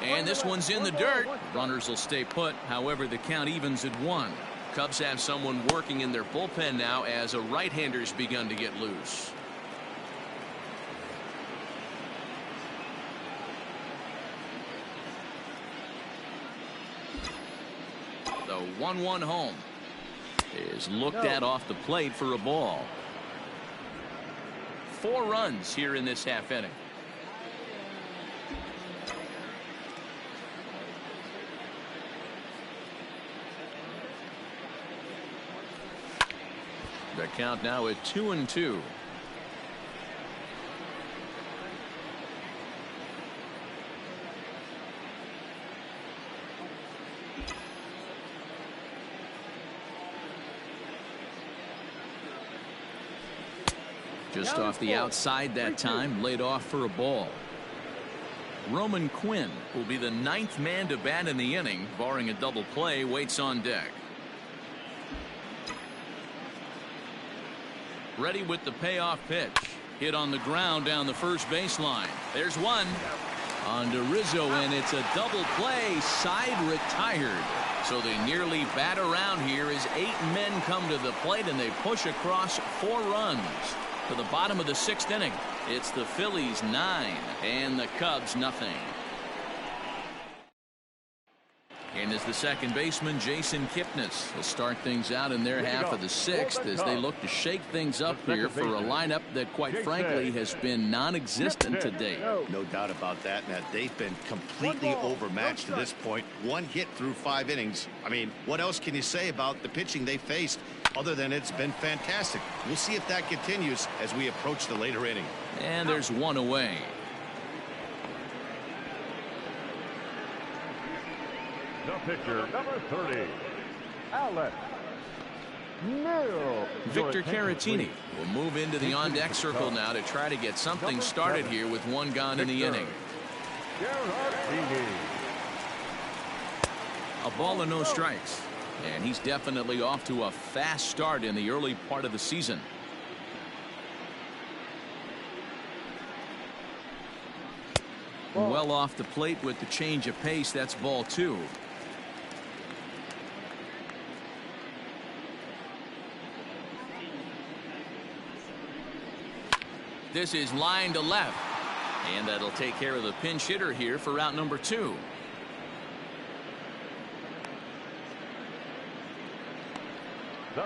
And this one's in the dirt. Runners will stay put. However, the count evens at 1. Cubs have someone working in their bullpen now as a right-hander's begun to get loose. The 1-1 home is looked at off the plate for a ball. 4 runs here in this half inning. The count now at 2-2. Just off the outside that time, laid off for a ball. Roman Quinn will be the 9th man to bat in the inning, barring a double play, waits on deck. Ready with the payoff pitch. Hit on the ground down the first baseline. There's one. On to Rizzo, and it's a double play. Side retired. So they nearly bat around here as 8 men come to the plate, and they push across 4 runs. To the bottom of the 6th inning, it's the Phillies 9 and the Cubs nothing. And as the second baseman, Jason Kipnis will start things out in their half of the 6th as they look to shake things up here for a lineup that, quite frankly, has been non-existent today. No doubt about that, Matt. They've been completely overmatched to this point. 1 hit through 5 innings. I mean, what else can you say about the pitching they faced other than it's been fantastic? We'll see if that continues as we approach the later inning. And there's 1 away. The pitcher, number 30, Alex Neal. Victor Caratini will move into the on-deck circle now to try to get something started here with 1 gone in the inning. A ball and no strikes. And he's definitely off to a fast start in the early part of the season. Well off the plate with the change of pace. That's ball 2. This is line to left, and that'll take care of the pinch hitter here for out number 2.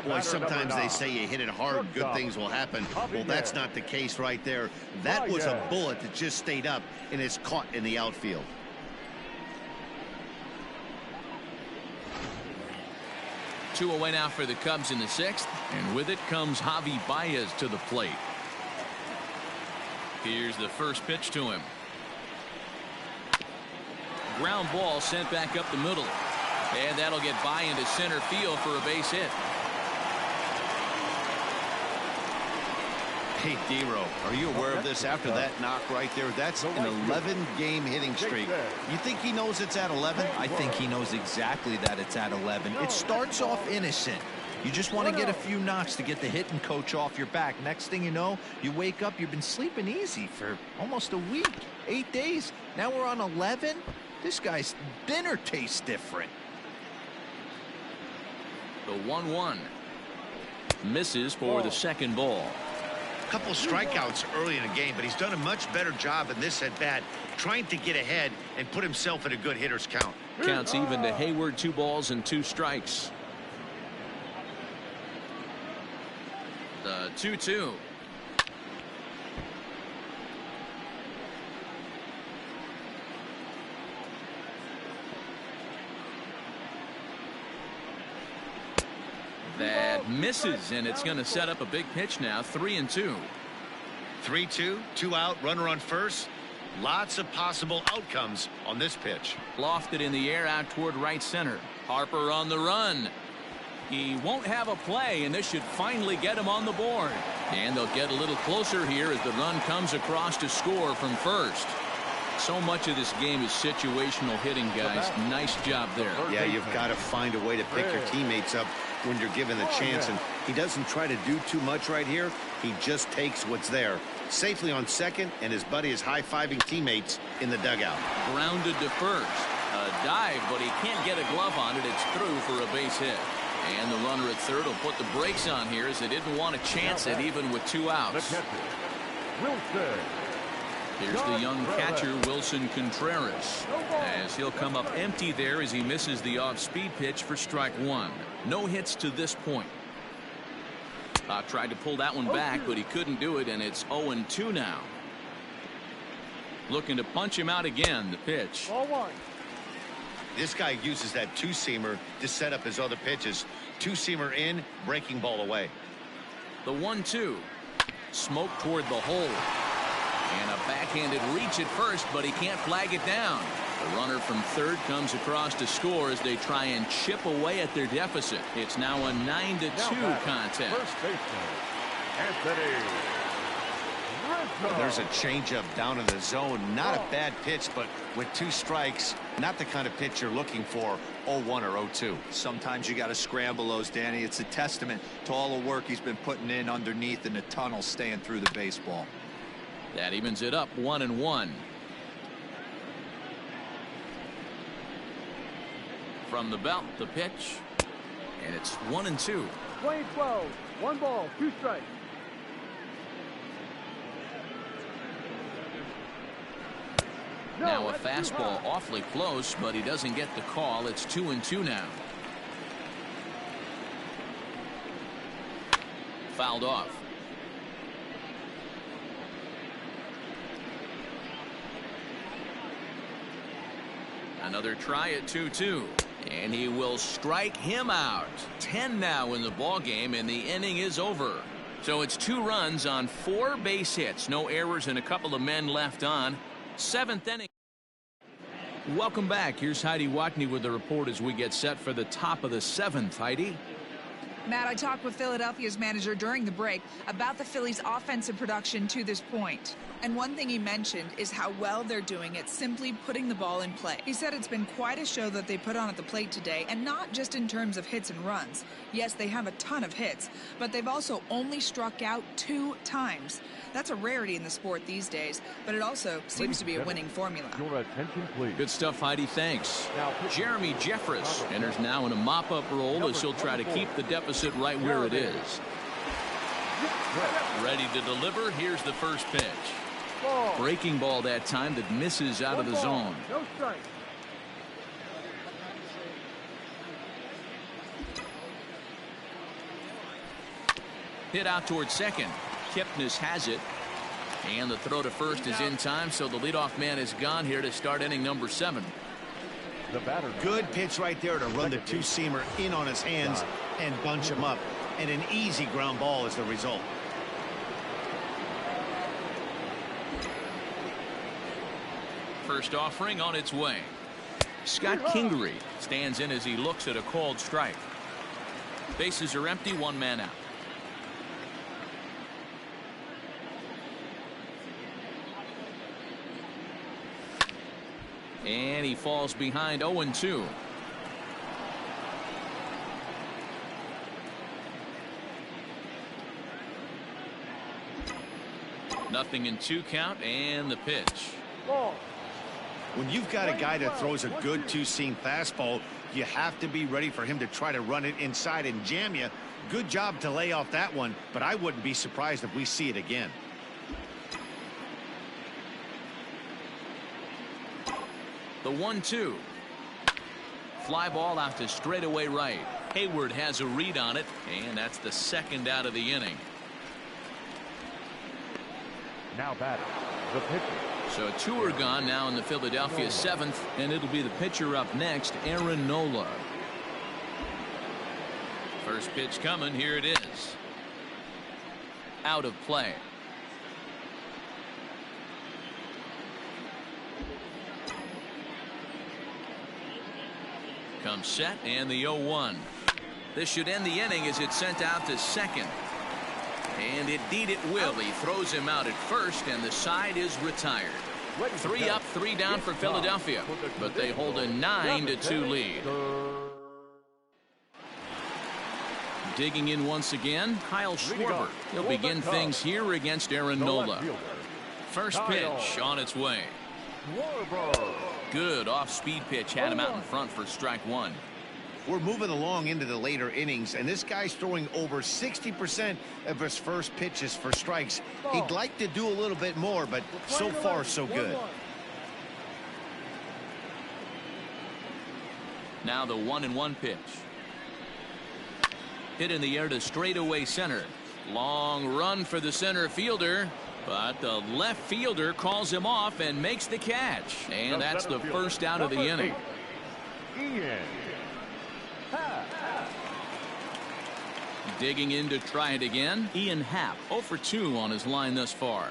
Boy, sometimes they say you hit it hard, good things will happen. Well, that's not the case right there. That was a bullet that just stayed up and is caught in the outfield. Two away now for the Cubs in the 6th, and with it comes Javi Baez to the plate. Here's the first pitch to him. Ground ball sent back up the middle, and that'll get by into center field for a base hit. Hey, D-Row, are you aware of this after that knock right there? That's an 11-game hitting streak. You think he knows it's at 11? I think he knows exactly that it's at 11. It starts off innocent. You just want to get a few knocks to get the hitting coach off your back. Next thing you know, you wake up, you've been sleeping easy for almost a week, 8 days. Now we're on 11. This guy's dinner tastes different. The 1-1 misses for the second ball. A couple strikeouts early in the game, but he's done a much better job in this at bat, trying to get ahead and put himself in a good hitter's count. Counts even to Hayward. 2 balls and 2 strikes. The 2-2. That misses, and it's going to set up a big pitch now. 3-2. 3-2, 2 out, runner on first. Lots of possible outcomes on this pitch. Lofted in the air out toward right center. Harper on the run. He won't have a play, and this should finally get him on the board. And they'll get a little closer here as the run comes across to score from first. So much of this game is situational hitting, guys. Nice job there. Yeah, you've got to find a way to pick your teammates up when you're given the chance, and he doesn't try to do too much right here. He just takes what's there. Safely on second, and his buddy is high-fiving teammates in the dugout. Grounded to first. A dive, but he can't get a glove on it. It's through for a base hit. And the runner at third will put the brakes on here as they didn't want to chance it even with 2 outs. Here's the young catcher, Wilson Contreras, as he'll come up empty there as he misses the off-speed pitch for strike 1. No hits to this point. Tried to pull that one back, but he couldn't do it, and it's 0-2 now. Looking to punch him out again. The pitch. This guy uses that 2-seamer to set up his other pitches. 2-seamer in, breaking ball away. The 1-2. Smoke toward the hole. And a backhanded reach at first, but he can't flag it down. The runner from third comes across to score as they try and chip away at their deficit. It's now a 9-2 contest. First baseman, Anthony. There's a changeup down in the zone. Not a bad pitch, but with 2 strikes, not the kind of pitch you're looking for. 0-1 or 0-2. Sometimes you got to scramble those, Danny. It's a testament to all the work he's been putting in underneath in the tunnel, staying through the baseball. That evens it up 1-1. From the belt, the pitch. And it's 1-2. Swing 12. 1 ball, 2 strikes. Now a fastball awfully close, but he doesn't get the call. It's 2-2 now. Fouled off. Another try at 2-2. And he will strike him out. 10 now in the ball game, and the inning is over. So it's 2 runs on 4 base hits. No errors and a couple of men left on. 7th inning. Welcome back. Here's Heidi Watney with the report as we get set for the top of the 7th. Heidi. Matt, I talked with Philadelphia's manager during the break about the Phillies' offensive production to this point. And one thing he mentioned is how well they're doing at simply putting the ball in play. He said it's been quite a show that they put on at the plate today, and not just in terms of hits and runs. Yes, they have a ton of hits, but they've also only struck out 2 times. That's a rarity in the sport these days, but it also seems to be a winning formula. Your attention, please. Good stuff, Heidi. Thanks. Jeremy Jeffress enters now in a mop-up role as he'll try to keep the deficit right where it is. Ready to deliver. Here's the first pitch. Breaking ball that time that misses out of the zone. No strike. Hit out towards second. Kipnis has it. And the throw to first is in time, so the leadoff man is gone here to start inning number 7. The batter. Good pitch right there to run the 2-seamer in on his hands and bunch him up. And an easy ground ball is the result. First offering on its way. Scott Kingery stands in as he looks at a called strike. Bases are empty, 1 man out. And he falls behind 0-2. Nothing in 2 count, and the pitch. Ball. When you've got a guy that throws a good 2-seam fastball, you have to be ready for him to try to run it inside and jam you. Good job to lay off that one, but I wouldn't be surprised if we see it again. The 1-2. Fly ball out to straightaway right. Hayward has a read on it, and that's the 2nd out of the inning. Now batting, the pitcher. So 2 are gone now in the Philadelphia 7th, and it'll be the pitcher up next, Aaron Nola. First pitch coming. Here it is. Out of play. Comes set, and the 0-1. This should end the inning as it's sent out to second. And indeed it will. He throws him out at first, and the side is retired. 3 up, 3 down for Philadelphia, but they hold a 9-2 lead. Digging in once again, Kyle Schwarber. He'll begin things here against Aaron Nola. First pitch on its way. Good off-speed pitch had him out in front for strike 1. We're moving along into the later innings, and this guy's throwing over 60% of his first pitches for strikes. He'd like to do a little bit more, but so far so good. Now the 1-1 pitch. Hit in the air to straightaway center. Long run for the center fielder, but the left fielder calls him off and makes the catch. And that's the first out of the inning. Digging in to try it again, Ian Happ, 0 for 2 on his line thus far.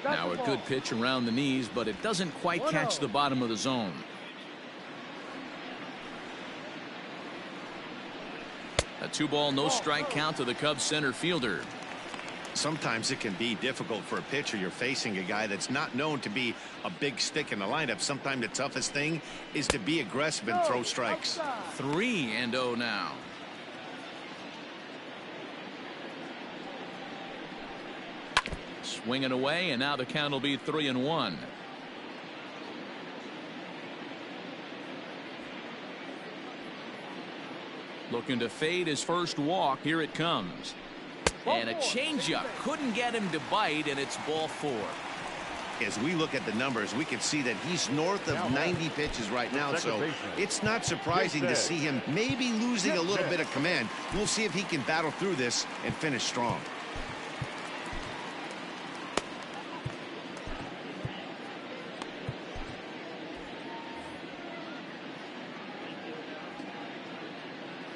Now a good pitch around the knees, but it doesn't quite catch the bottom of the zone. A 2-ball, no strike count to the Cubs center fielder. Sometimes it can be difficult for a pitcher. You're facing a guy that's not known to be a big stick in the lineup. Sometimes the toughest thing is to be aggressive and throw strikes. 3-0 now. Swinging away, and now the count will be 3-1. Looking to fade his first walk. Here it comes. And a changeup. Couldn't get him to bite, and it's ball 4. As we look at the numbers, we can see that he's north of 90 pitches right now, so it's not surprising to see him maybe losing a little bit of command. We'll see if he can battle through this and finish strong.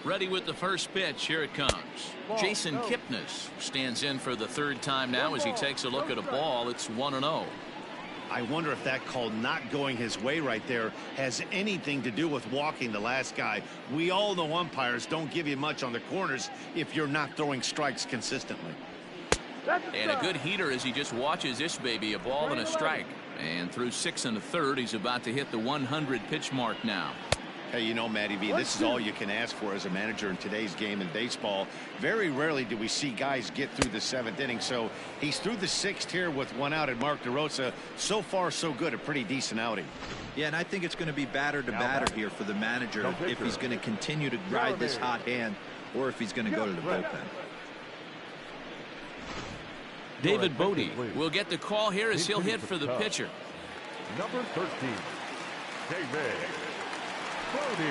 Ready with the first pitch. Here it comes. Jason Kipnis stands in for the 3rd time now as he takes a look at a ball. It's 1-0. I wonder if that call not going his way right there has anything to do with walking the last guy. We all know umpires don't give you much on the corners if you're not throwing strikes consistently. And a good heater as he just watches this baby, a ball and a strike. And through 6 1/3, he's about to hit the 100 pitch mark now. Hey, you know, Matty V, this is all you can ask for as a manager in today's game in baseball. Very rarely do we see guys get through the 7th inning. So he's through the 6th here with 1 out, and Mark DeRosa, so far so good, a pretty decent outing. Yeah, and I think it's going to be batter to batter here for the manager if he's going to continue to ride this hot hand or if he's going to go to the bullpen. David Bodie will get the call here as he'll hit for the pitcher. Number 13, David Bodie.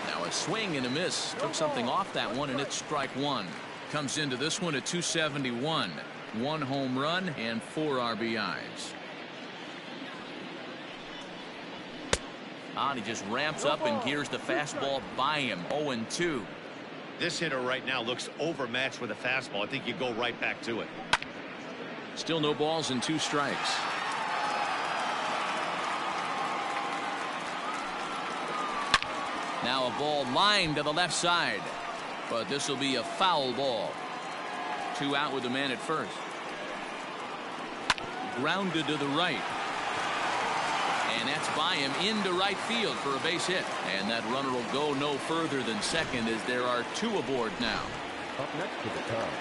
Now a swing and a miss. Took something off that one, and it's strike 1. Comes into this one at 271. 1 home run and 4 RBIs. And he just ramps up and gears the fastball by him. 0-2. This hitter right now looks overmatched with a fastball. I think you go right back to it. Still no balls and 2 strikes. Now a ball lined to the left side, but this will be a foul ball. 2 out with the man at first. Grounded to the right. And that's by him into right field for a base hit. And that runner will go no further than second as there are 2 aboard now. Up next to the Cubs,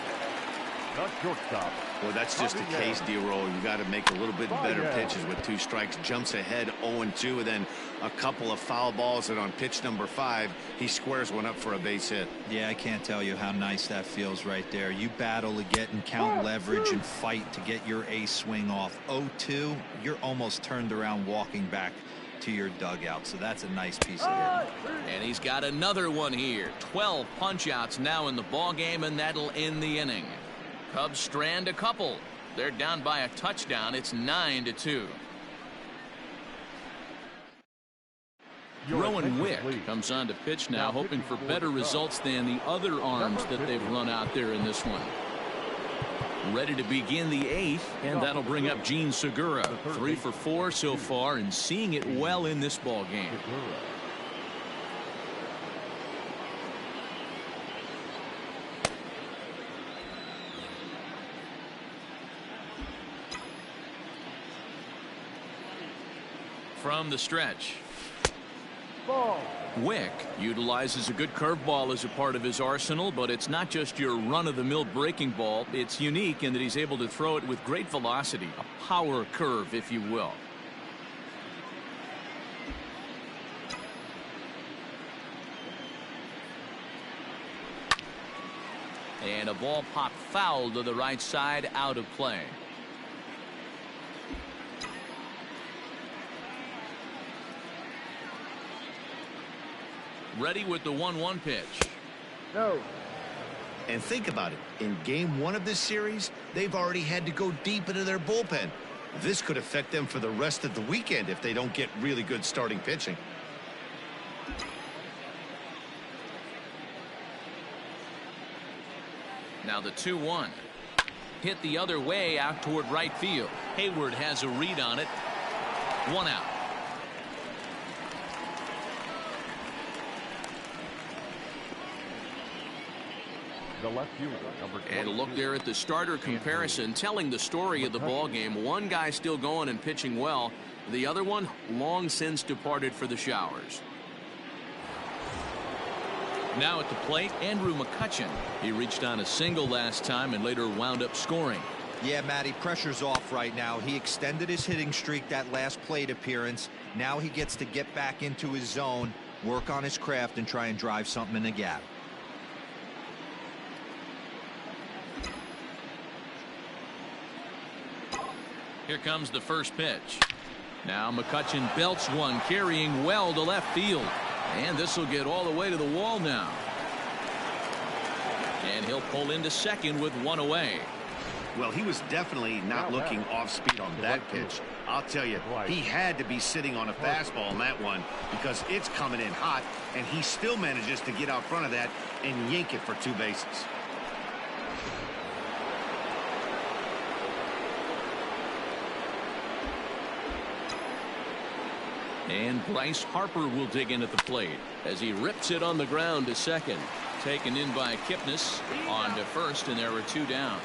the shortstop. Well, that's just the case, D-Roll. You got to make a little bit better pitches with 2 strikes. Jumps ahead 0-2, and then a couple of foul balls, and on pitch number 5, he squares one up for a base hit. Yeah, I can't tell you how nice that feels right there. You battle to get and count leverage and fight to get your ace swing off. 0-2, you're almost turned around walking back to your dugout, so that's a nice piece of hitting. And he's got another one here. 12 punch-outs now in the ball game, and that'll end the inning. Cubs strand a couple. They're down by a touchdown. It's 9-2. Rowan Wick comes on to pitch now, hoping for better results than the other arms that they've run out there in this one. Ready to begin the 8th, and that'll bring up Gene Segura. 3 for 4 so far, and seeing it well in this ball game. From the stretch. Wick utilizes a good curveball as a part of his arsenal, but it's not just your run-of-the-mill breaking ball. It's unique in that he's able to throw it with great velocity, a power curve, if you will. And a ball popped foul to the right side, out of play. Ready with the 1-1 pitch. No. And think about it. In game 1 of this series, they've already had to go deep into their bullpen. This could affect them for the rest of the weekend if they don't get really good starting pitching. Now the 2-1. Hit the other way out toward right field. Hayward has a read on it. 1 out. The left fielder, number 22. And a look there at the starter comparison, telling the story of the ball game. One guy still going and pitching well. The other one long since departed for the showers. Now at the plate, Andrew McCutchen. He reached on a single last time and later wound up scoring. Yeah, Matty, pressure's off right now. He extended his hitting streak that last plate appearance. Now he gets to get back into his zone work on his craft and try and drive something in the gap. Here comes the first pitch. Now McCutchen belts one, carrying well to left field. And this will get all the way to the wall now. And he'll pull into second with one away. Well, he was definitely not looking off speed on that pitch. I'll tell you, he had to be sitting on a fastball on that one because it's coming in hot, and he still manages to get out front of that and yank it for 2 bases. And Bryce Harper will dig in at the plate as he rips it on the ground to second. Taken in by Kipnis on to first, and there were 2 down.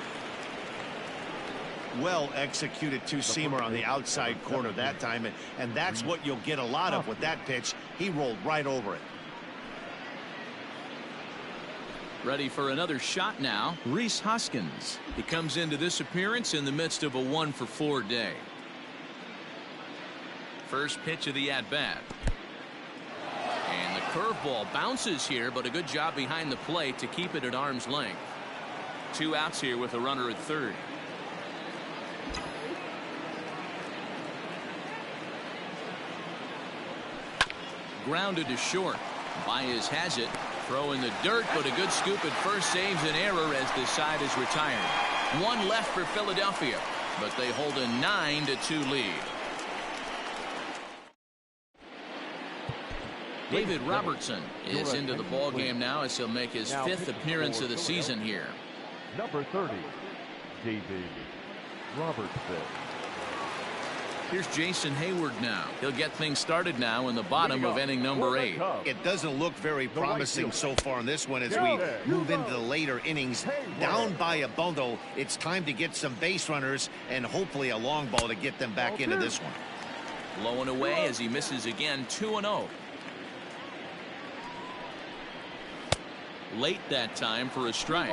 Well executed two-seamer on the outside corner that time, and that's what you'll get a lot of with that pitch. He rolled right over it. Ready for another shot now, Rhys Hoskins. He comes into this appearance in the midst of a 1-for-4 day. First pitch of the at-bat. And the curveball bounces here, but a good job behind the plate to keep it at arm's length. 2 outs here with a runner at third. Grounded to short. Baez has it. Throw in the dirt, but a good scoop at first saves an error as the side is retired. 1 left for Philadelphia, but they hold a 9-2 lead. David Robertson is into the ball game now as he'll make his 5th appearance of the season here. Number 30, David Robertson. Here's Jason Hayward now. He'll get things started now in the bottom of inning number 8. It doesn't look very promising so far in this one as we move into the later innings. Down by a bundle, it's time to get some base runners and hopefully a long ball to get them back into this one. Low and away as he misses again. 2-0. Late that time for a strike.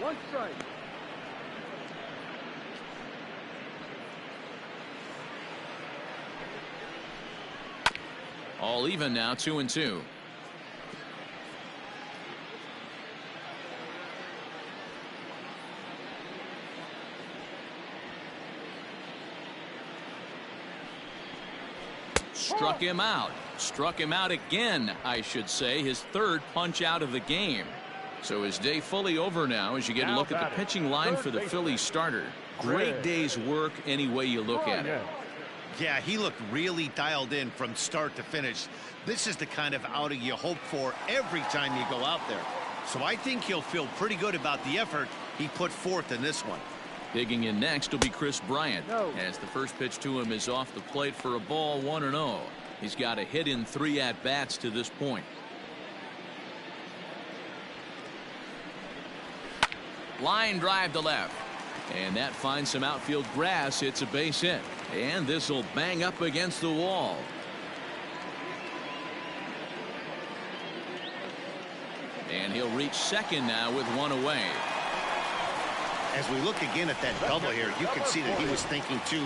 1 strike. All even now, 2-2. Struck him out. Struck him out again, I should say. His 3rd punch out of the game. So his day fully over now as you get a look at the pitching line for the Phillies starter. Great day's work any way you look at it. Yeah, he looked really dialed in from start to finish. This is the kind of outing you hope for every time you go out there. So I think he'll feel pretty good about the effort he put forth in this one. Digging in next will be Chris Bryant, as the first pitch to him is off the plate for a ball, 1-0. He's got a hit in 3 at-bats to this point. Line drive to left. And that finds some outfield grass. It's a base hit. And this will bang up against the wall. And he'll reach second now with 1 away. As we look again at that double here, you can see that he was thinking too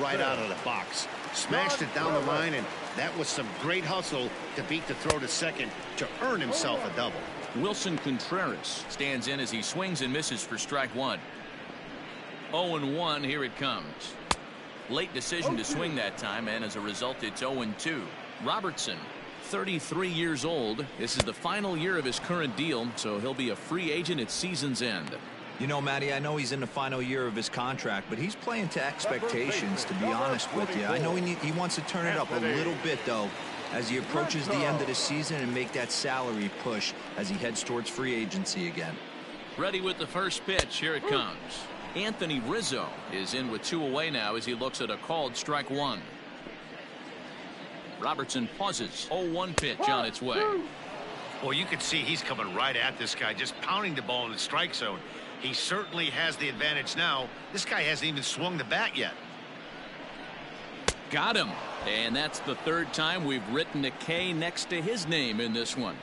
right out of the box. Smashed it down the line, and that was some great hustle to beat the throw to second to earn himself a double. Wilson Contreras stands in as he swings and misses for strike 1. 0-1, here it comes. Late decision to swing that time, and as a result it's 0-2. Robertson, 33 years old. This is the final year of his current deal, so he'll be a free agent at season's end. You know, Matty, I know he's in the final year of his contract, but he's playing to expectations, to be honest with you. I know he wants to turn it up a little bit, though, as he approaches the end of the season and make that salary push as he heads towards free agency again. Ready with the first pitch. Here it comes. Anthony Rizzo is in with 2 away now as he looks at a called strike 1. Robertson pauses. 0-1 pitch on its way. Well, you can see he's coming right at this guy, just pounding the ball in the strike zone. He certainly has the advantage now. This guy hasn't even swung the bat yet. Got him. And that's the 3rd time we've written a K next to his name in this one.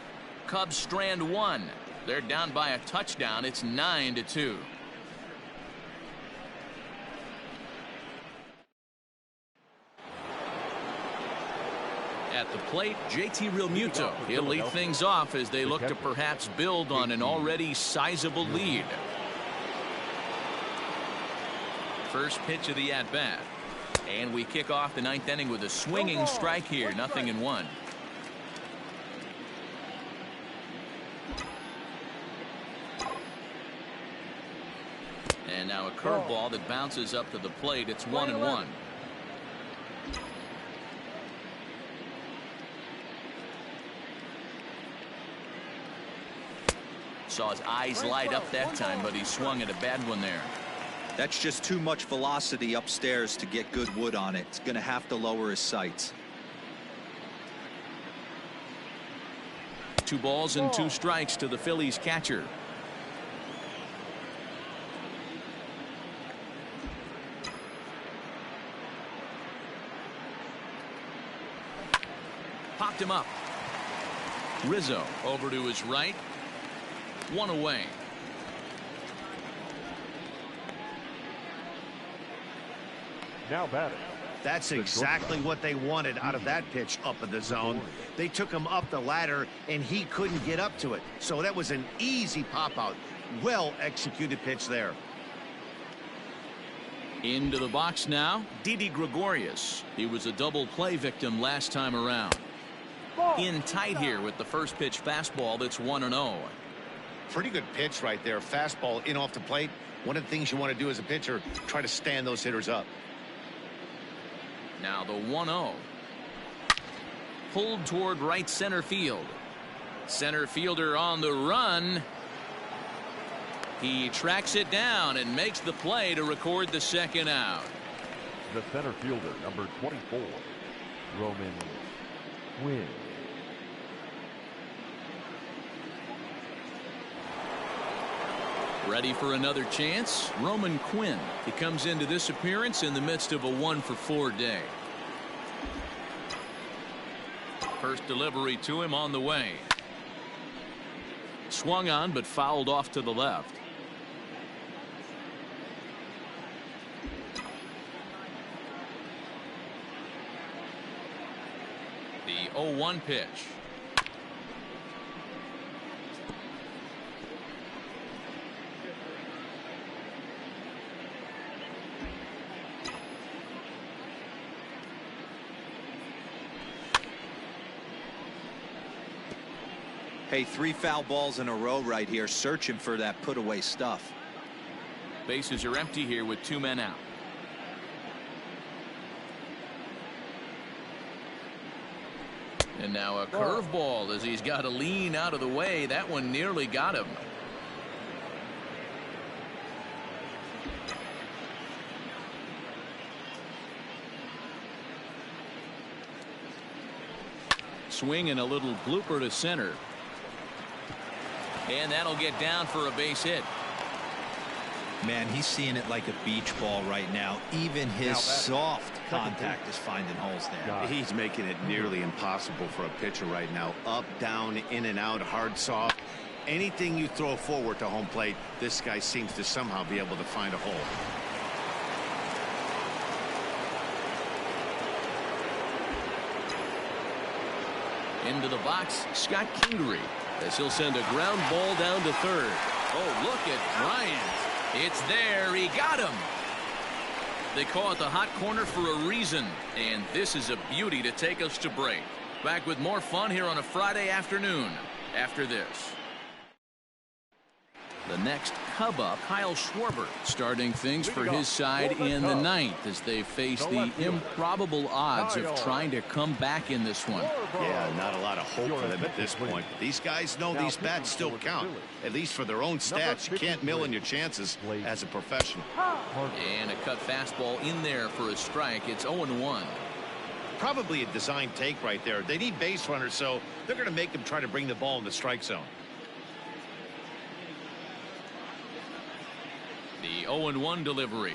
Cubs strand 1. They're down by a touchdown. It's 9-2. At the plate, JT Realmuto. He'll lead things off as they look to perhaps build on an already sizable lead. First pitch of the at-bat. And we kick off the ninth inning with a swinging strike here. 0-1. And now a curveball that bounces up to the plate. It's 1-1. Saw his eyes light up that time, but he swung at a bad one there. That's just too much velocity upstairs to get good wood on it. It's going to have to lower his sights. 2 balls and 2 strikes to the Phillies catcher. Popped him up. Rizzo over to his right. 1 away. Now batting. That's exactly what they wanted out of that pitch up in the zone. They took him up the ladder, and he couldn't get up to it. So that was an easy pop-out. Well-executed pitch there. Into the box now, Didi Gregorius. He was a double play victim last time around. In tight here with the first pitch fastball that's 1-0. Pretty good pitch right there. Fastball in off the plate. One of the things you want to do as a pitcher, try to stand those hitters up. Now the 1-0. Pulled toward right center field. Center fielder on the run. He tracks it down and makes the play to record the second out. The center fielder, number 24, Roman Quinn. Ready for another chance? Roman Quinn. He comes into this appearance in the midst of a 1-for-4 day. First delivery to him on the way. Swung on but fouled off to the left. The 0-1 pitch. Hey, 3 foul balls in a row right here, searching for that put away stuff. Bases are empty here with 2 men out. And now a curveball as he's got to lean out of the way. That one nearly got him. Swing and a little blooper to center. And that'll get down for a base hit. Man, he's seeing it like a beach ball right now. Even his soft contact is finding holes there. He's making it nearly impossible for a pitcher right now. Up, down, in and out, hard, soft. Anything you throw forward to home plate, this guy seems to somehow be able to find a hole. Into the box, Scott Kingery, as he'll send a ground ball down to third. Oh, look at Bryant. It's there. He got him. They call it the hot corner for a reason, and this is a beauty to take us to break. Back with more fun here on a Friday afternoon after this. The next Cub up, Kyle Schwarber, starting things for his side in the ninth as they face the improbable odds of trying to come back in this one. Yeah, not a lot of hope for them at this point. These guys know these bats still count, at least for their own stats. You can't mill in your chances as a professional. And a cut fastball in there for a strike. It's 0-1. Probably a design take right there. They need base runners, so they're going to make them try to bring the ball in the strike zone. The 0-1 delivery.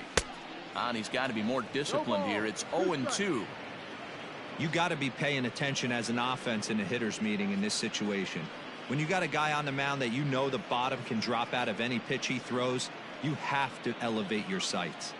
And he's got to be more disciplined here. It's 0-2. You got to be paying attention as an offense in a hitter's meeting in this situation. When you got a guy on the mound that you know the bottom can drop out of any pitch he throws, you have to elevate your sights.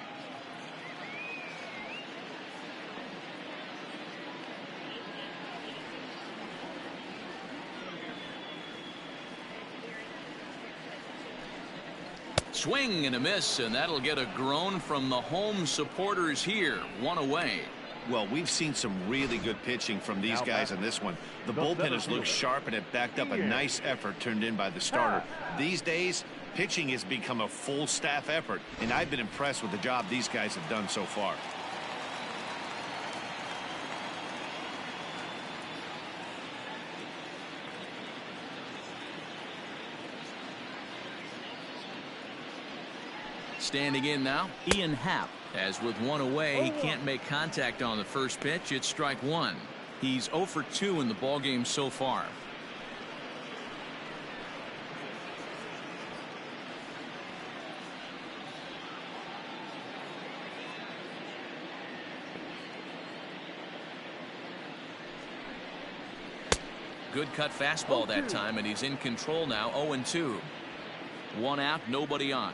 Swing and a miss, and that'll get a groan from the home supporters here. 1 away. Well, we've seen some really good pitching from these guys in this one. The bullpen has looked sharp, and it backed up a nice effort turned in by the starter. These days, pitching has become a full staff effort, and I've been impressed with the job these guys have done so far. Standing in now, Ian Happ. As with 1 away, he can't make contact on the first pitch. It's strike 1. He's 0 for 2 in the ballgame so far. Good cut fastball that time, and he's in control now. 0-2. 1 out, nobody on.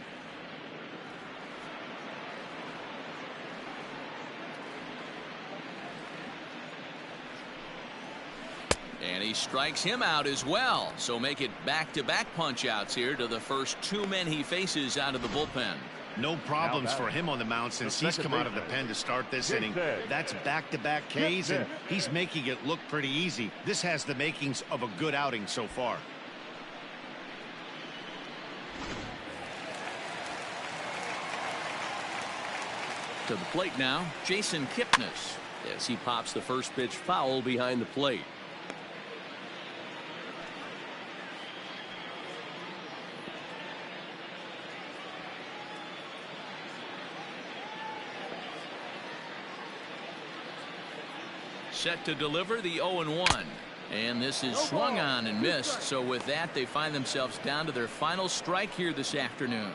And he strikes him out as well. So make it back-to-back punch-outs here to the first 2 men he faces out of the bullpen. No problems for him on the mound since he's come out of the pen to start this inning. That's back-to-back Ks, and he's making it look pretty easy. This has the makings of a good outing so far. To the plate now, Jason Kipnis, as he pops the first pitch foul behind the plate. Set to deliver the 0-1. And this is swung on and missed. So with that, they find themselves down to their final strike here this afternoon.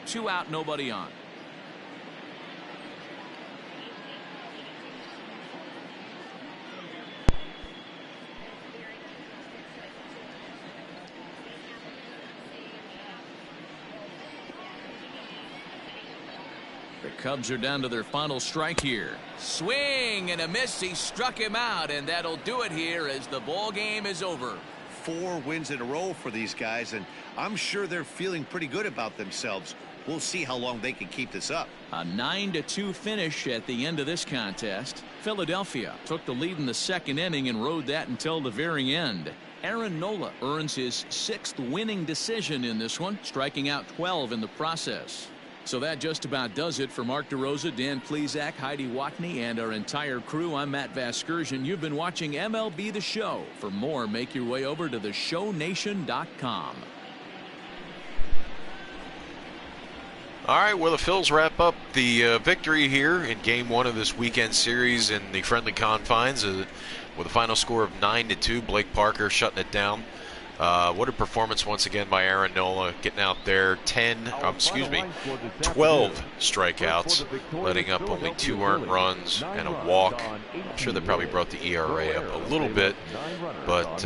Two out, nobody on. The Cubs are down to their final strike here. Swing and a miss. He struck him out, and that'll do it here as the ball game is over. 4 wins in a row for these guys, and I'm sure they're feeling pretty good about themselves. We'll see how long they can keep this up. A 9-2 finish at the end of this contest. Philadelphia took the lead in the second inning and rode that until the very end. Aaron Nola earns his 6th winning decision in this one, striking out 12 in the process. So that just about does it for Mark DeRosa, Dan Plesac, Heidi Watney, and our entire crew. I'm Matt Vasgersian. You've been watching MLB The Show. For more, make your way over to theshownation.com. All right, well, the Phils wrap up the victory here in Game 1 of this weekend series in the friendly confines with a final score of 9-2. Blake Parker shutting it down. What a performance once again by Aaron Nola, getting out there 12 strikeouts, letting up only 2 earned runs and a walk. I'm sure that probably brought the ERA up a little bit, but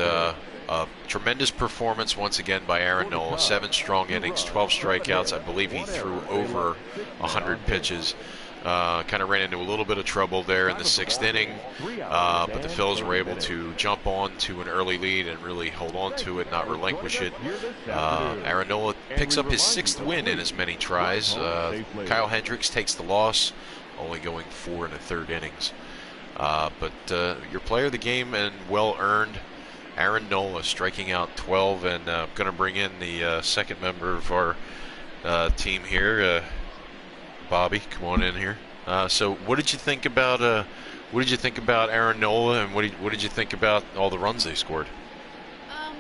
a tremendous performance once again by Aaron Nola. 7 strong innings, 12 strikeouts. I believe he threw over 100 pitches. Kind of ran into a little bit of trouble there in the 6th inning, but the Phils were able to jump on to an early lead and really hold on to it, not relinquish it. Aaron Nola picks up his 6th win in as many tries. Kyle Hendricks takes the loss, only going 4 1/3 innings. But your player of the game and well earned, Aaron Nola, striking out 12, and going to bring in the second member of our team here. Bobby, come on in here. So, what did you think about Aaron Nola, and what did you think about all the runs they scored? Well,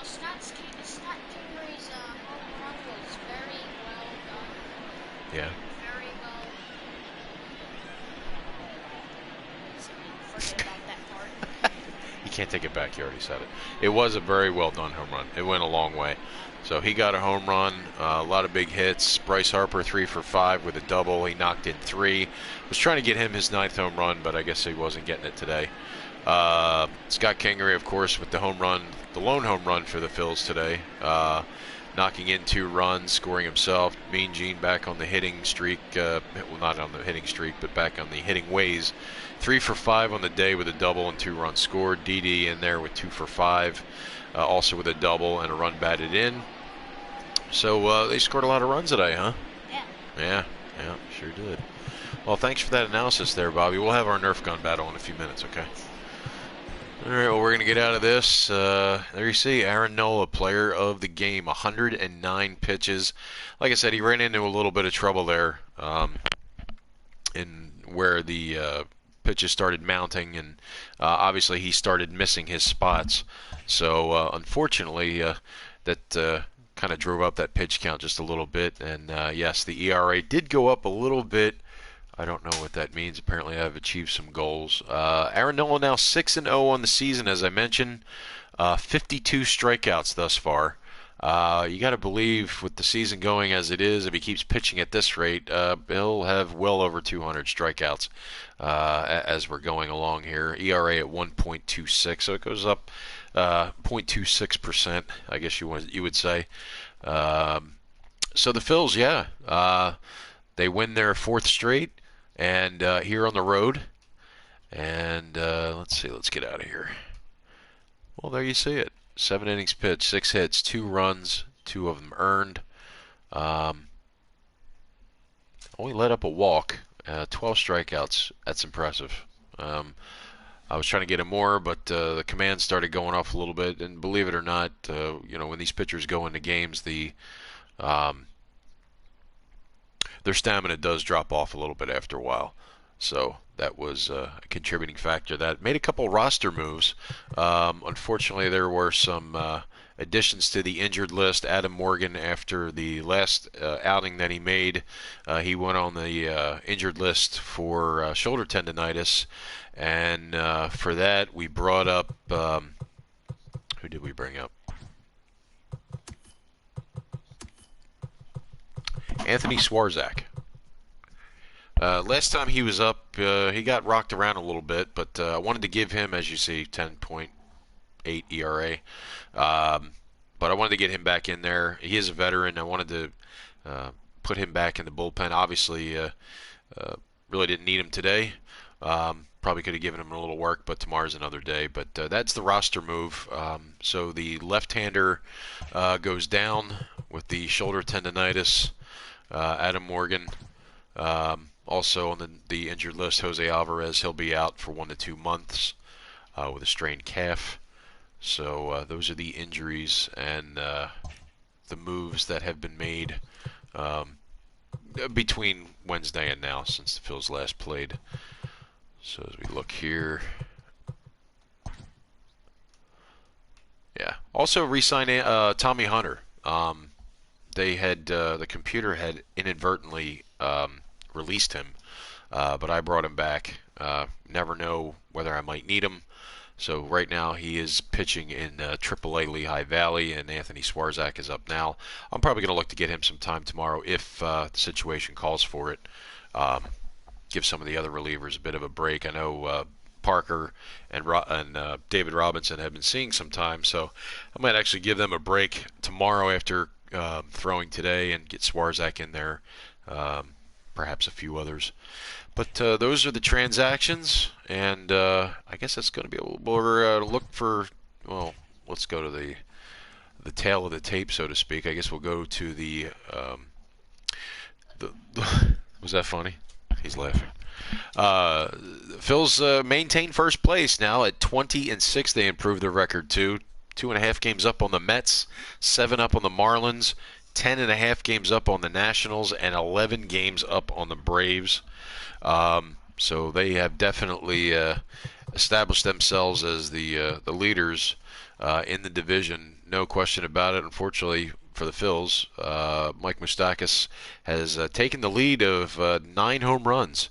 Scott Kingery's home run was very well done. Yeah. Very well. Forget about that part. You can't take it back. You already said it. It was a very well done home run. It went a long way. So he got a home run, a lot of big hits. Bryce Harper 3 for 5 with a double. He knocked in 3. Was trying to get him his 9th home run, but I guess he wasn't getting it today. Scott Kingery, of course, with the home run, the lone home run for the Phils today. knocking in 2 runs, scoring himself. Mean Gene back on the hitting streak. Well, not on the hitting streak, but back on the hitting ways. 3 for 5 on the day with a double and 2 runs scored. Didi in there with 2 for 5, also with a double and a run batted in. So they scored a lot of runs today, huh? Yeah, sure did. Well, thanks for that analysis there, Bobby. We'll have our Nerf gun battle in a few minutes, okay? All right, well, we're going to get out of this. There you see Aaron Nola, player of the game, 109 pitches. Like I said, he ran into a little bit of trouble there in where the pitches started mounting, and obviously he started missing his spots. So, unfortunately, that kind of drove up that pitch count just a little bit. And, yes, the ERA did go up a little bit. I don't know what that means. Apparently, I've achieved some goals. Aaron Nola now 6-0 on the season, as I mentioned. 52 strikeouts thus far. You got to believe, with the season going as it is, if he keeps pitching at this rate, he'll have well over 200 strikeouts as we're going along here. ERA at 1.26, so it goes up 0.26%, I guess you would say. So the Phils, they win their 4th straight. And here on the road, and let's get out of here. Well, there you see it. 7 innings pitched, 6 hits, 2 runs, 2 of them earned. Only let up a walk, 12 strikeouts. That's impressive. I was trying to get him more, but the command started going off a little bit. And believe it or not, when these pitchers go into games, their stamina does drop off a little bit after a while. So that was a contributing factor. That made a couple roster moves. Unfortunately, there were some additions to the injured list. Adam Morgan, after the last outing that he made, he went on the injured list for shoulder tendonitis. And for that, we brought up... who did we bring up? Anthony Swarzak. Last time he was up, he got rocked around a little bit, but I wanted to give him, as you see, 10.8 ERA. But I wanted to get him back in there. He is a veteran. I wanted to put him back in the bullpen. Obviously, really didn't need him today. Probably could have given him a little work, but tomorrow's another day. But that's the roster move. So the left-hander goes down with the shoulder tendonitis. Adam Morgan, also on the injured list. Jose Alvarez, he'll be out for 1 to 2 months with a strained calf. So those are the injuries and the moves that have been made between Wednesday and now, since the Phils last played. So as we look here, also re-sign Tommy Hunter. They had the computer had inadvertently released him, but I brought him back. Never know whether I might need him. So right now he is pitching in AAA Lehigh Valley, and Anthony Swarzak is up now. I'm probably going to look to get him some time tomorrow if the situation calls for it. Give some of the other relievers a bit of a break. I know Parker and David Robinson have been seeing some time, so I might actually give them a break tomorrow after throwing today and get Swarzak in there, perhaps a few others. But those are the transactions, and I guess that's going to be a little more look for. Well, let's go to the tail of the tape, so to speak. I guess we'll go to the was that funny? He's laughing. Phils maintain first place now at 20-6. They improved their record to 2.5 games up on the Mets, 7 up on the Marlins, 10.5 games up on the Nationals, and 11 games up on the Braves. So they have definitely established themselves as the leaders in the division. No question about it. Unfortunately for the Phils, Mike Moustakas has taken the lead of 9 home runs.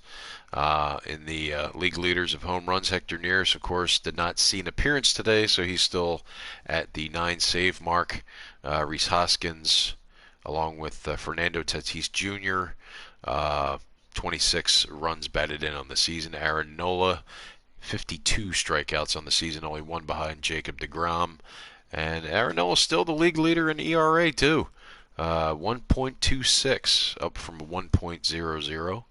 In the league leaders of home runs. Hector Neris, of course, did not see an appearance today, so he's still at the 9 save mark. Rhys Hoskins, along with Fernando Tatis Jr., 26 runs batted in on the season. Aaron Nola, 52 strikeouts on the season, only 1 behind Jacob deGrom. And Aaron Nola's still the league leader in ERA, too. 1.26, up from 1.00.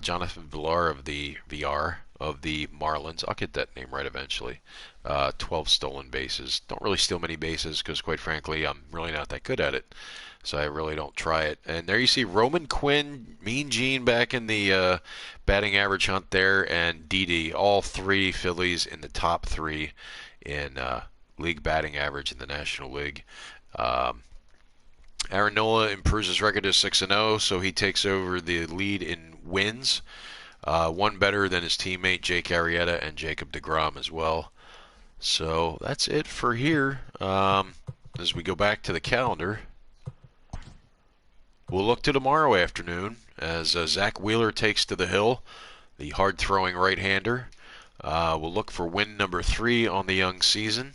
Jonathan Villar of the Marlins. I'll get that name right eventually. 12 stolen bases. Don't really steal many bases because, quite frankly, I'm really not that good at it. So I really don't try it. And there you see Roman Quinn, Mean Gene back in the batting average hunt there, and Didi, all three Phillies in the top three in league batting average in the National League. Aaron Nola improves his record to 6-0, so he takes over the lead in wins. One better than his teammate Jake Arrieta and Jacob deGrom as well. So that's it for here. As we go back to the calendar, we'll look to tomorrow afternoon as Zach Wheeler takes to the hill, the hard-throwing right-hander. We'll look for win number 3 on the young season,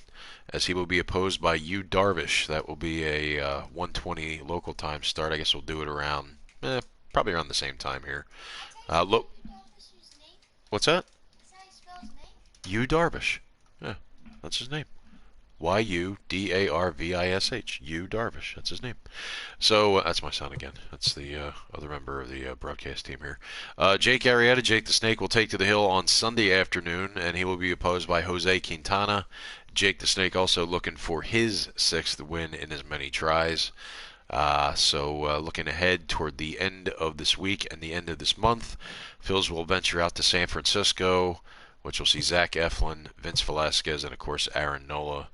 as he will be opposed by Yu Darvish. That will be a 1:20 local time start. I guess we'll do it around, probably around the same time here. Look, what's that? Yu Darvish. Yeah, that's his name. Yudarvish. Yu Darvish. That's his name. So that's my son again. That's the other member of the broadcast team here. Jake Arrieta, Jake the Snake, will take to the hill on Sunday afternoon, and he will be opposed by Jose Quintana. Jake the Snake also looking for his 6th win in as many tries. So looking ahead toward the end of this week and the end of this month, Phils will venture out to San Francisco, which will see Zach Eflin, Vince Velasquez, and of course Aaron Nola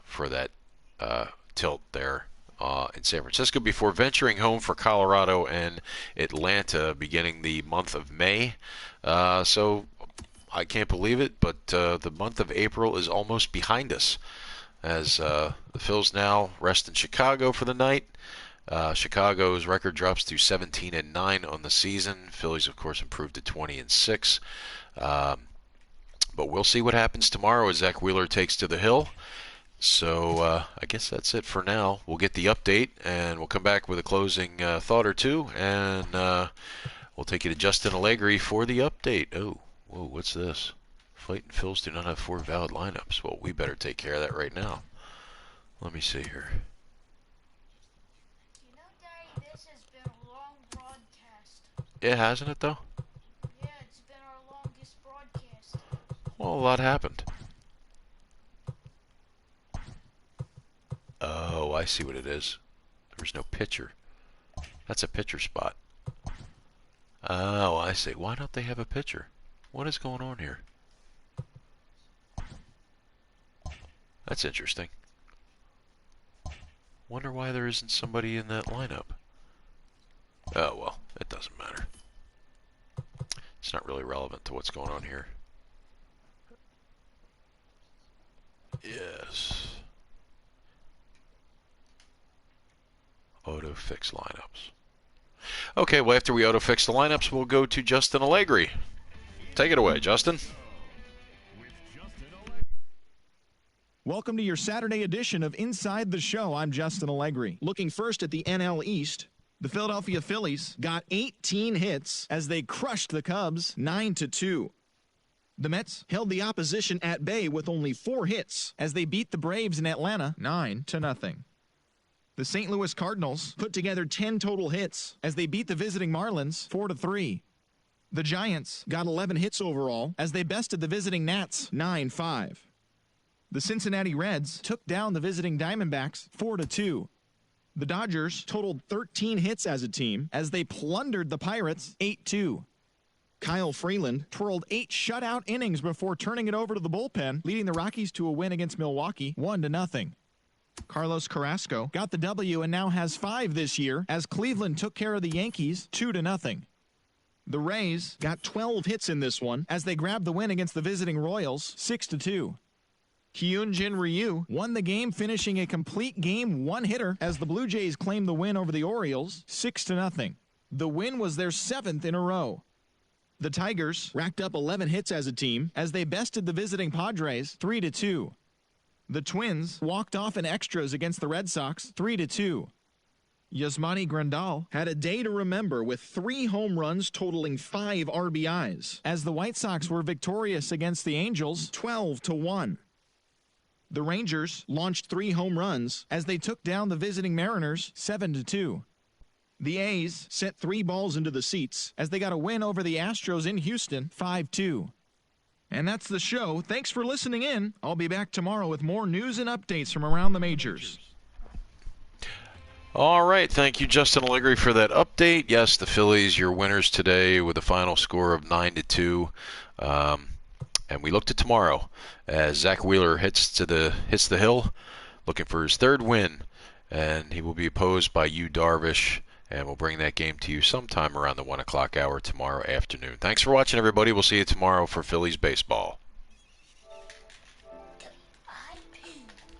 for that tilt there in San Francisco before venturing home for Colorado and Atlanta beginning the month of May. So I can't believe it, but the month of April is almost behind us as the Phils now rest in Chicago for the night. Chicago's record drops to 17-9 on the season. Phillies, of course, improved to 20-6. But we'll see what happens tomorrow as Zach Wheeler takes to the hill. So I guess that's it for now. We'll get the update, and we'll come back with a closing thought or two, and we'll take you to Justin Allegri for the update. Oh, whoa, what's this? Fighting Phils do not have 4 valid lineups. Well, we better take care of that right now. Let me see here. You know, Daddy, this has been a long broadcast. It hasn't it, though? Yeah, it's been our longest broadcast. Well, a lot happened. Oh, I see what it is. There's no pitcher. That's a pitcher spot. Oh, I see. Why don't they have a pitcher? What is going on here? That's interesting. Wonder why there isn't somebody in that lineup. Oh, well, it doesn't matter. It's not really relevant to what's going on here. Yes. Auto-fix lineups. Okay, well, after we auto-fix the lineups, we'll go to Justin Allegri. Take it away, Justin. Welcome to your Saturday edition of Inside the Show. I'm Justin Allegri. Looking first at the NL East, the Philadelphia Phillies got 18 hits as they crushed the Cubs 9-2. The Mets held the opposition at bay with only 4 hits as they beat the Braves in Atlanta 9-0. The St. Louis Cardinals put together 10 total hits as they beat the visiting Marlins 4-3. The Giants got 11 hits overall as they bested the visiting Nats 9-5. The Cincinnati Reds took down the visiting Diamondbacks 4-2. The Dodgers totaled 13 hits as a team as they plundered the Pirates 8-2. Kyle Freeland twirled 8 shutout innings before turning it over to the bullpen, leading the Rockies to a win against Milwaukee 1-0. Carlos Carrasco got the W and now has 5 this year as Cleveland took care of the Yankees 2-0. The Rays got 12 hits in this one as they grabbed the win against the visiting Royals 6-2. Hyunjin Ryu won the game, finishing a complete game one-hitter as the Blue Jays claimed the win over the Orioles 6-0. The win was their 7th in a row. The Tigers racked up 11 hits as a team as they bested the visiting Padres 3-2. The Twins walked off in extras against the Red Sox 3-2. Yasmani Grandal had a day to remember with 3 home runs totaling 5 RBIs as the White Sox were victorious against the Angels 12-1. The Rangers launched 3 home runs as they took down the visiting Mariners 7-2. The A's sent 3 balls into the seats as they got a win over the Astros in Houston 5-2. And that's the show. Thanks for listening in. I'll be back tomorrow with more news and updates from around the majors. All right, thank you, Justin Allegri, for that update. Yes, the Phillies, your winners today with a final score of 9-2. And we look to tomorrow as Zach Wheeler hits the hill, looking for his 3rd win, and he will be opposed by Yu Darvish, and we'll bring that game to you sometime around the 1 o'clock hour tomorrow afternoon. Thanks for watching, everybody. We'll see you tomorrow for Phillies baseball.